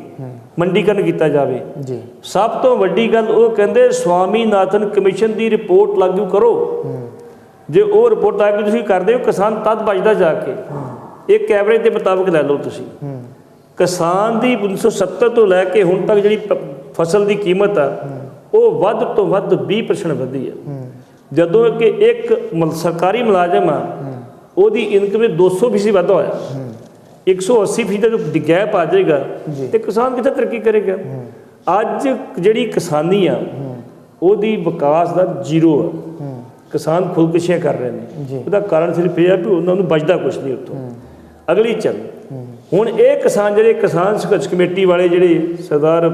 ਮੰਡੀਕਰਨ ਕੀਤਾ ਜਾਵੇ। ਜੀ ਸਭ ਤੋਂ ਵੱਡੀ ਗੱਲ ਉਹ ਕਹਿੰਦੇ ਸਵਾਮੀਨਾਥਨ ਕਮਿਸ਼ਨ ਦੀ ਰਿਪੋਰਟ ਲਾਗੂ ਕਰੋ। ਜੇ ਉਹ ਰਿਪੋਰਟ ਲਾਗੂ ਤੁਸੀਂ ਕਰਦੇ ਹੋ ਕਿਸਾਨ ਤਦ ਬਚਦਾ ਜਾ ਕੇ। ਇੱਕ ਐਵਰੇਜ ਦੇ ਮੁਤਾਬਕ ਲੈ ਲਓ ਤੁਸੀਂ, ਕਿਸਾਨ ਦੀ 1970 ਤੋਂ ਲੈ ਕੇ ਹੁਣ ਤੱਕ ਜਿਹੜੀ ਫਸਲ ਦੀ ਕੀਮਤ ਆ ਉਹ ਵੱਧ ਤੋਂ ਵੱਧ 20% ਵਧੀ ਆ। ਜਦੋਂ ਕਿ ਇੱਕ ਸਰਕਾਰੀ ਮੁਲਾਜ਼ਮ ਆ ਉਹਦੀ ਇਨਕਮ ਵਿੱਚ 200% ਵਾਧਾ ਹੋਇਆ, 180% ਦਾ ਗੈਪ ਆ ਜਾਏਗਾ ਤੇ ਕਿਸਾਨ ਕਿੱਥੇ ਤਰੱਕੀ ਕਰੇਗਾ। ਅੱਜ ਜਿਹੜੀ ਕਿਸਾਨੀ ਆ ਉਹਦੀ ਵਿਕਾਸ ਦਾ ਜ਼ੀਰੋ ਆ। ਕਿਸਾਨ ਖੁਦਕੁਸ਼ੀਆਂ ਕਰ ਰਹੇ ਨੇ। ਉਹਦਾ ਕਾਰਨ ਸਿਰਫ ਇਹ ਆ ਵੀ ਉਹਨਾਂ ਨੂੰ ਬਚਦਾ ਕੁਛ ਨਹੀਂ ਉੱਥੋਂ। ਅਗਲੀ ਚੱਲ ਹੁਣ ਇਹ ਕਿਸਾਨ ਜਿਹੜੇ ਕਿਸਾਨ ਸੰਘਰਸ਼ ਕਮੇਟੀ ਵਾਲੇ ਜਿਹੜੇ ਸਰਦਾਰ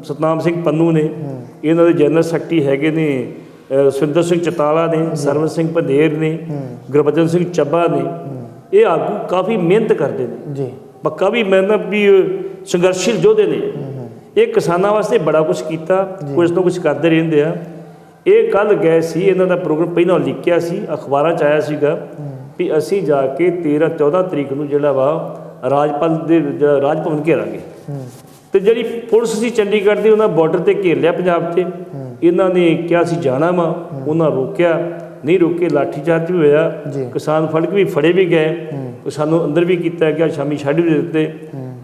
ਸਤਨਾਮ ਸਿੰਘ ਪੰਨੂ ਨੇ, ਇਹਨਾਂ ਦੇ ਜਨਰਲ ਸੈਕਟਰੀ ਹੈਗੇ ਨੇ ਸੁਰਿੰਦਰ ਸਿੰਘ ਚਤਾਲਾ ਨੇ, ਸਰਵਨ ਸਿੰਘ ਪੰਧੇਰ ਨੇ, ਗੁਰਬਚਨ ਸਿੰਘ ਚੱਬਾ ਨੇ। ਇਹ ਆਗੂ ਕਾਫੀ ਮਿਹਨਤ ਕਰਦੇ ਨੇ ਜੀ, ਪੱਕਾ ਵੀ ਮਿਹਨਤ ਵੀ ਸੰਘਰਸ਼ੀਲ ਯੋਧੇ ਨੇ। ਇਹ ਕਿਸਾਨਾਂ ਵਾਸਤੇ ਬੜਾ ਕੁਛ ਕੀਤਾ, ਕੁਛ ਨਾ ਕੁਛ ਕਰਦੇ ਰਹਿੰਦੇ ਆ। ਇਹ ਕੱਲ੍ਹ ਗਏ ਸੀ, ਇਹਨਾਂ ਦਾ ਪ੍ਰੋਗਰਾਮ ਪਹਿਲਾਂ ਲਿਖਿਆ ਸੀ, ਅਖਬਾਰਾਂ 'ਚ ਆਇਆ ਸੀਗਾ ਵੀ ਅਸੀਂ ਜਾ ਕੇ 13-14 ਤਰੀਕ ਨੂੰ ਜਿਹੜਾ ਵਾ ਰਾਜਪਾਲ ਦੇ ਰਾਜ ਭਵਨ ਘੇਰਾਂਗੇ। ਤੇ ਜਿਹੜੀ ਪੁਲਿਸ ਸੀ ਚੰਡੀਗੜ੍ਹ ਦੀ, ਉਹਨਾਂ ਬਾਰਡਰ 'ਤੇ ਘੇਰ ਲਿਆ ਪੰਜਾਬ 'ਤੇ। ਇਹਨਾਂ ਨੇ ਕਿਹਾ ਸੀ ਜਾਣਾ ਵਾ, ਉਹਨਾਂ ਰੋਕਿਆ ਨਹੀਂ, ਰੋਕੇ ਲਾਠੀਚਾਰਜ ਵੀ ਹੋਇਆ, ਕਿਸਾਨ ਫੜ ਕੇ ਵੀ ਫੜੇ ਵੀ ਗਏ, ਸਾਨੂੰ ਅੰਦਰ ਵੀ ਕੀਤਾ ਗਿਆ, ਸ਼ਾਮੀ ਛੱਡ ਵੀ ਦਿੱਤੇ।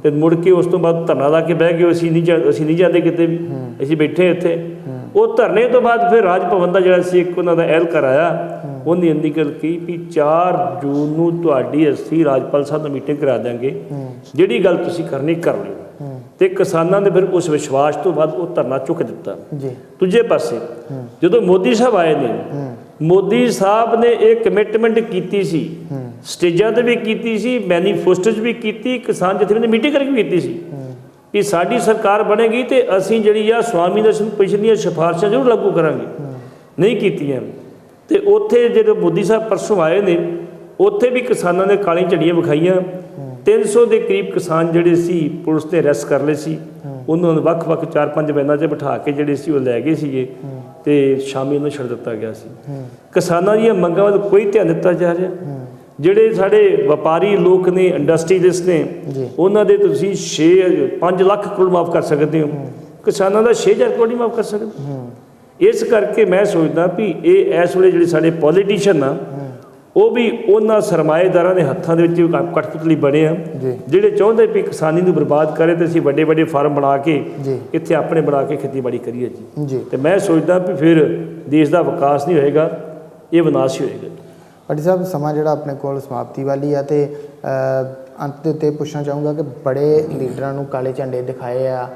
ਤੇ ਮੁੜ ਕੇ ਉਸ ਤੋਂ ਬਾਅਦ ਧਰਨਾ ਲਾ ਕੇ ਬਹਿ ਗਏ, ਅਸੀਂ ਨਹੀਂ ਜਾਂਦੇ ਕਿਤੇ ਵੀ, ਅਸੀਂ ਬੈਠੇ ਇੱਥੇ। ਉਹ ਧਰਨੇ ਤੋਂ ਬਾਅਦ ਫਿਰ ਰਾਜ ਭਵਨ ਦਾ ਜਿਹੜਾ ਸੀ ਇੱਕ ਉਹਨਾਂ ਦਾ ਐਹਲਕਾਰ ਆਇਆ, ਉਹਨੇ ਇੰਨੀ ਗੱਲ ਕਹੀ ਵੀ 4 ਜੂਨ ਨੂੰ ਤੁਹਾਡੀ ਅਸੀਂ ਰਾਜਪਾਲ ਸਾਹਿਬ ਨਾਲ ਮੀਟਿੰਗ ਕਰਾ ਦਿਆਂਗੇ, ਜਿਹੜੀ ਗੱਲ ਤੁਸੀਂ ਕਰਨੀ ਕਰ ਲਿਓ। ਤੇ ਕਿਸਾਨਾਂ ਨੇ ਫਿਰ ਉਸ ਵਿਸ਼ਵਾਸ ਤੋਂ ਬਾਅਦ ਉਹ ਧਰਨਾ ਚੁੱਕ ਦਿੱਤਾ। ਦੂਜੇ ਪਾਸੇ ਜਦੋਂ ਮੋਦੀ ਸਾਹਿਬ ਆਏ ਨੇ, ਮੋਦੀ ਸਾਹਿਬ ਨੇ ਇਹ ਕਮਿਟਮੈਂਟ ਕੀਤੀ ਸੀ, ਸਟੇਜਾਂ 'ਤੇ ਵੀ ਕੀਤੀ ਸੀ, ਮੈਨੀਫੈਸਟੋ 'ਚ ਵੀ ਕੀਤੀ, ਕਿਸਾਨ ਜਥੇਬੰਦੀ ਦੀ ਮੀਟਿੰਗ ਕਰਕੇ ਵੀ ਕੀਤੀ ਸੀ ਕਿ ਸਾਡੀ ਸਰਕਾਰ ਬਣੇਗੀ ਤੇ ਅਸੀਂ ਜਿਹੜੀ ਆ ਸਵਾਮੀਨਾਥਨ ਕਮਿਸ਼ਨ ਦੀਆਂ ਸਿਫਾਰਸ਼ਾਂ ਜ਼ਰੂਰ ਲਾਗੂ ਕਰਾਂਗੇ। ਨਹੀਂ ਕੀਤੀਆਂ। ਤੇ ਉੱਥੇ ਜਦੋਂ ਮੋਦੀ ਸਾਹਿਬ ਪਰਸੋਂ ਆਏ ਨੇ, ਉੱਥੇ ਵੀ ਕਿਸਾਨਾਂ ਨੇ ਕਾਲੀਆਂ ਝੰਡੀਆਂ ਵਿਖਾਈਆਂ। 300 ਦੇ ਕਰੀਬ ਕਿਸਾਨ ਜਿਹੜੇ ਸੀ ਪੁਲਿਸ ਨੇ ਅਰੈਸਟ ਕਰ ਲਏ ਸੀ। ਉਹਨਾਂ ਨੂੰ ਵੱਖ-ਵੱਖ 4-5 ਵੈਨਾਂ 'ਚ ਬਿਠਾ ਕੇ ਜਿਹੜੇ ਸੀ ਉਹ ਲੈ ਗਏ ਸੀਗੇ ਤੇ ਸ਼ਾਮੀ ਉਹਨੂੰ ਛੱਡ ਦਿੱਤਾ ਗਿਆ ਸੀ। ਕਿਸਾਨਾਂ ਦੀਆਂ ਮੰਗਾਂ ਵੱਲ ਕੋਈ ਧਿਆਨ ਦਿੱਤਾ ਜਾ ਰਿਹਾ। ਜਿਹੜੇ ਸਾਡੇ ਵਪਾਰੀ ਲੋਕ ਨੇ, ਇੰਡਸਟਰੀਲਿਸਟ ਨੇ, ਉਹਨਾਂ ਦੇ ਤੁਸੀਂ 5 ਲੱਖ ਕਰੋੜ ਮਾਫ ਕਰ ਸਕਦੇ ਹੋ, ਕਿਸਾਨਾਂ ਦਾ 6000 ਕਰੋੜ ਨਹੀਂ ਮਾਫ ਕਰ ਸਕਦੇ। ਇਸ ਕਰਕੇ ਮੈਂ ਸੋਚਦਾ ਵੀ ਇਹ ਇਸ ਵੇਲੇ ਜਿਹੜੇ ਸਾਡੇ ਪੋਲੀਟੀਸ਼ੀਅਨ ਆ ਉਹ ਵੀ ਉਹਨਾਂ ਸਰਮਾਏਦਾਰਾਂ ਦੇ ਹੱਥਾਂ ਦੇ ਵਿੱਚ ਕਠਪੁਤਲੀ ਬਣੇ ਆ, ਜਿਹੜੇ ਚਾਹੁੰਦੇ ਵੀ ਕਿਸਾਨੀ ਨੂੰ ਬਰਬਾਦ ਕਰੇ ਤੇ ਅਸੀਂ ਵੱਡੇ ਵੱਡੇ ਫਾਰਮ ਬਣਾ ਕੇ ਇੱਥੇ ਆਪਣੇ ਬਣਾ ਕੇ ਖੇਤੀਬਾੜੀ ਕਰੀਏ ਜੀ। ਤੇ ਮੈਂ ਸੋਚਦਾ ਵੀ ਫਿਰ ਦੇਸ਼ ਦਾ ਵਿਕਾਸ ਨਹੀਂ ਹੋਏਗਾ, ਇਹ ਵਿਨਾਸ਼ ਹੀ ਹੋਏਗਾ। ਭੱਟੀ ਸਾਹਿਬ, ਸਮਾਂ ਜਿਹੜਾ ਆਪਣੇ ਕੋਲ ਸਮਾਪਤੀ ਵਾਲੀ ਆ ਤੇ ਅੰਤ ਦੇ ਉੱਤੇ ਪੁੱਛਣਾ ਚਾਹੂੰਗਾ ਕਿ ਬੜੇ ਲੀਡਰਾਂ ਨੂੰ ਕਾਲੇ ਝੰਡੇ ਦਿਖਾਏ ਆ,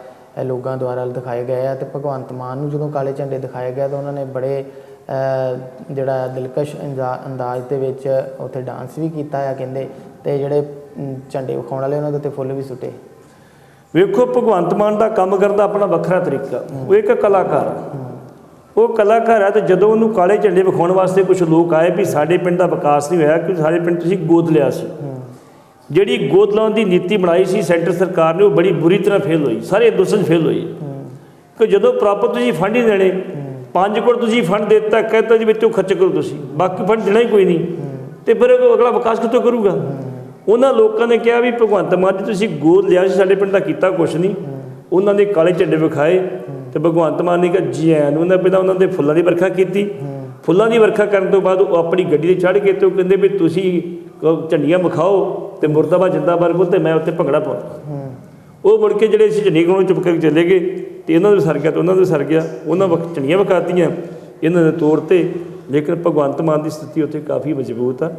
ਲੋਕਾਂ ਦੁਆਰਾ ਦਿਖਾਏ ਗਏ ਆ, ਤੇ ਭਗਵੰਤ ਮਾਨ ਨੂੰ ਜਦੋਂ ਕਾਲੇ ਝੰਡੇ ਦਿਖਾਏ ਗਏ ਤਾਂ ਉਹਨਾਂ ਨੇ ਬੜੇ ਜਿਹੜਾ ਦਿਲਕਸ਼ ਅੰਦਾਜ਼ ਦੇ ਵਿੱਚ ਉੱਥੇ ਡਾਂਸ ਵੀ ਕੀਤਾ ਆ ਕਹਿੰਦੇ, ਤੇ ਜਿਹੜੇ ਝੰਡੇ ਵਿਖਾਉਣ ਵਾਲੇ ਉਹਨਾਂ ਦੇ ਉੱਤੇ ਫੁੱਲ ਵੀ ਸੁੱਟੇ। ਵੇਖੋ, ਭਗਵੰਤ ਮਾਨ ਦਾ ਕੰਮ ਕਰਨ ਦਾ ਆਪਣਾ ਵੱਖਰਾ ਤਰੀਕਾ, ਉਹ ਇੱਕ ਕਲਾਕਾਰ ਆ। ਉਹ ਕਲਾਕਾਰ ਹੈ ਤੇ ਜਦੋਂ ਉਹਨੂੰ ਕਾਲੇ ਝੰਡੇ ਵਿਖਾਉਣ ਵਾਸਤੇ ਕੁਝ ਲੋਕ ਆਏ ਵੀ ਸਾਡੇ ਪਿੰਡ ਦਾ ਵਿਕਾਸ ਨਹੀਂ ਹੋਇਆ ਕਿਉਂਕਿ ਸਾਡੇ ਪਿੰਡ ਤੁਸੀਂ ਗੋਦ ਲਿਆ ਸੀ, ਜਿਹੜੀ ਗੋਦ ਲਾਉਣ ਦੀ ਨੀਤੀ ਬਣਾਈ ਸੀ ਸੈਂਟਰ ਸਰਕਾਰ ਨੇ, ਉਹ ਬੜੀ ਬੁਰੀ ਤਰ੍ਹਾਂ ਫੇਲ ਹੋਈ, ਸਾਰੇ ਹਿੰਦੁਸਤਾਨ 'ਚ ਫੇਲ ਹੋਈ। ਕਿ ਜਦੋਂ ਪ੍ਰੋਪਰ ਤੁਸੀਂ ਫੰਡ ਹੀ ਦੇਣੇ, 5 ਕਰੋੜ ਤੁਸੀਂ ਫੰਡ ਦੇ ਦਿੱਤਾ, ਕਹਿੰਦਾ ਜੀ ਵਿੱਚੋਂ ਖਰਚ ਕਰੋ ਤੁਸੀਂ, ਬਾਕੀ ਫੰਡ ਦੇਣਾ ਹੀ ਕੋਈ ਨਹੀਂ, ਤੇ ਫਿਰ ਅਗਲਾ ਵਿਕਾਸ ਕਿੱਥੋਂ ਕਰੂਗਾ। ਉਹਨਾਂ ਲੋਕਾਂ ਨੇ ਕਿਹਾ ਵੀ ਭਗਵੰਤ ਮਾਨ ਜੀ ਤੁਸੀਂ ਗੋਦ ਲਿਆ ਸੀ, ਸਾਡੇ ਪਿੰਡ ਦਾ ਕੀਤਾ ਕੁਛ ਨਹੀਂ। ਉਹਨਾਂ ਨੇ ਕਾਲੇ ਝੰਡੇ ਵਿਖਾਏ ਤੇ ਭਗਵੰਤ ਮਾਨ ਨੇ ਕਿਹਾ ਜੀ ਐਨ। ਉਹਨਾਂ ਪਹਿਲਾਂ ਉਹਨਾਂ ਦੇ ਫੁੱਲਾਂ ਦੀ ਵਰਖਾ ਕੀਤੀ, ਫੁੱਲਾਂ ਦੀ ਵਰਖਾ ਕਰਨ ਤੋਂ ਬਾਅਦ ਉਹ ਆਪਣੀ ਗੱਡੀ 'ਤੇ ਚੜ੍ਹ ਕੇ ਤੇ ਉਹ ਕਹਿੰਦੇ ਵੀ ਤੁਸੀਂ ਝੰਡੀਆਂ ਵਿਖਾਓ ਤੇ ਮੁਰਦਾਬਾਦ ਜਿੰਦਾਬਾਦ ਬੋਲ ਤੇ ਮੈਂ ਉੱਤੇ ਭੰਗੜਾ ਪਾਉਂਦਾ। ਉਹ ਮੁੜ ਕੇ ਜਿਹੜੇ ਸੀ ਝੰਡੀ ਕੋਲੋਂ ਚੁੱਪ ਕਰਕੇ ਚਲੇ ਗਏ ਤੇ ਇਹਨਾਂ ਨੂੰ ਸਰ ਗਿਆ ਤੇ ਉਹਨਾਂ ਨੂੰ ਸਰ ਗਿਆ, ਉਹਨਾਂ ਝੰਡੀਆਂ ਵਿਖਾਤੀਆਂ, ਇਹਨਾਂ ਨੇ ਤੋੜ ਤੇ। ਲੇਕਿਨ ਭਗਵੰਤ ਮਾਨ ਦੀ ਸਥਿਤੀ ਉੱਥੇ ਕਾਫੀ ਮਜ਼ਬੂਤ ਆ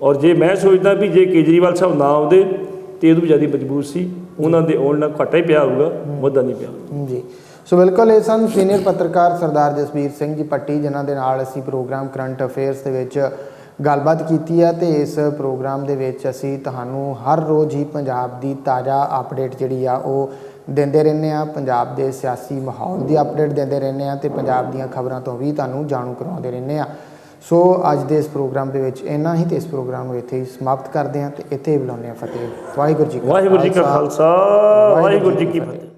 ਔਰ ਜੇ ਮੈਂ ਸੋਚਦਾ ਵੀ ਜੇ ਕੇਜਰੀਵਾਲ ਸਾਹਿਬ ਨਾ ਆਉਂਦੇ ਤੇ ਇਹਦੋਂ ਵੀ ਜ਼ਿਆਦਾ ਮਜ਼ਬੂਤ ਸੀ, ਉਹਨਾਂ ਦੇ ਆਉਣ ਨਾਲ ਘਾਟਾ ਹੀ ਪਿਆ ਹੋਊਗਾ, ਵਾਧਾ ਨਹੀਂ ਪਿਆ ਜੀ। ਸੋ ਬਿਲਕੁਲ, ਇਹ ਸਨ ਸੀਨੀਅਰ ਪੱਤਰਕਾਰ ਸਰਦਾਰ ਜਸਬੀਰ ਸਿੰਘ ਜੀ ਭੱਟੀ, ਜਿਨ੍ਹਾਂ ਦੇ ਨਾਲ ਅਸੀਂ ਪ੍ਰੋਗਰਾਮ ਕਰੰਟ ਅਫੇਅਰਸ ਦੇ ਵਿੱਚ ਗੱਲਬਾਤ ਕੀਤੀ ਹੈ। ਤੇ ਇਸ ਪ੍ਰੋਗਰਾਮ ਦੇ ਵਿੱਚ ਅਸੀਂ ਤੁਹਾਨੂੰ ਹਰ ਰੋਜ਼ ਹੀ ਪੰਜਾਬ ਦੀ ਤਾਜ਼ਾ ਅਪਡੇਟ ਜਿਹੜੀ ਆ ਉਹ ਦਿੰਦੇ ਰਹਿੰਦੇ ਹਾਂ, ਪੰਜਾਬ ਦੇ ਸਿਆਸੀ ਮਾਹੌਲ ਦੀ ਅਪਡੇਟ ਦਿੰਦੇ ਰਹਿੰਦੇ ਹਾਂ ਤੇ ਪੰਜਾਬ ਦੀਆਂ ਖਬਰਾਂ ਤੋਂ ਵੀ ਤੁਹਾਨੂੰ ਜਾਣੂ ਕਰਵਾਉਂਦੇ ਰਹਿੰਦੇ ਹਾਂ। ਸੋ ਅੱਜ ਦੇ ਇਸ ਪ੍ਰੋਗਰਾਮ ਦੇ ਵਿੱਚ ਇੰਨਾ ਹੀ, ਤੇ ਇਸ ਪ੍ਰੋਗਰਾਮ ਨੂੰ ਇੱਥੇ ਹੀ ਸਮਾਪਤ ਕਰਦੇ ਹਾਂ ਤੇ ਇੱਥੇ ਹੀ ਬੁਲਾਉਂਦੇ ਹਾਂ ਫਤਿਹ। ਵਾਹਿਗੁਰੂ ਜੀ ਕਾ ਖਾਲਸਾ, ਵਾਹਿਗੁਰੂ ਜੀ ਕੀ ਫਤਿਹ।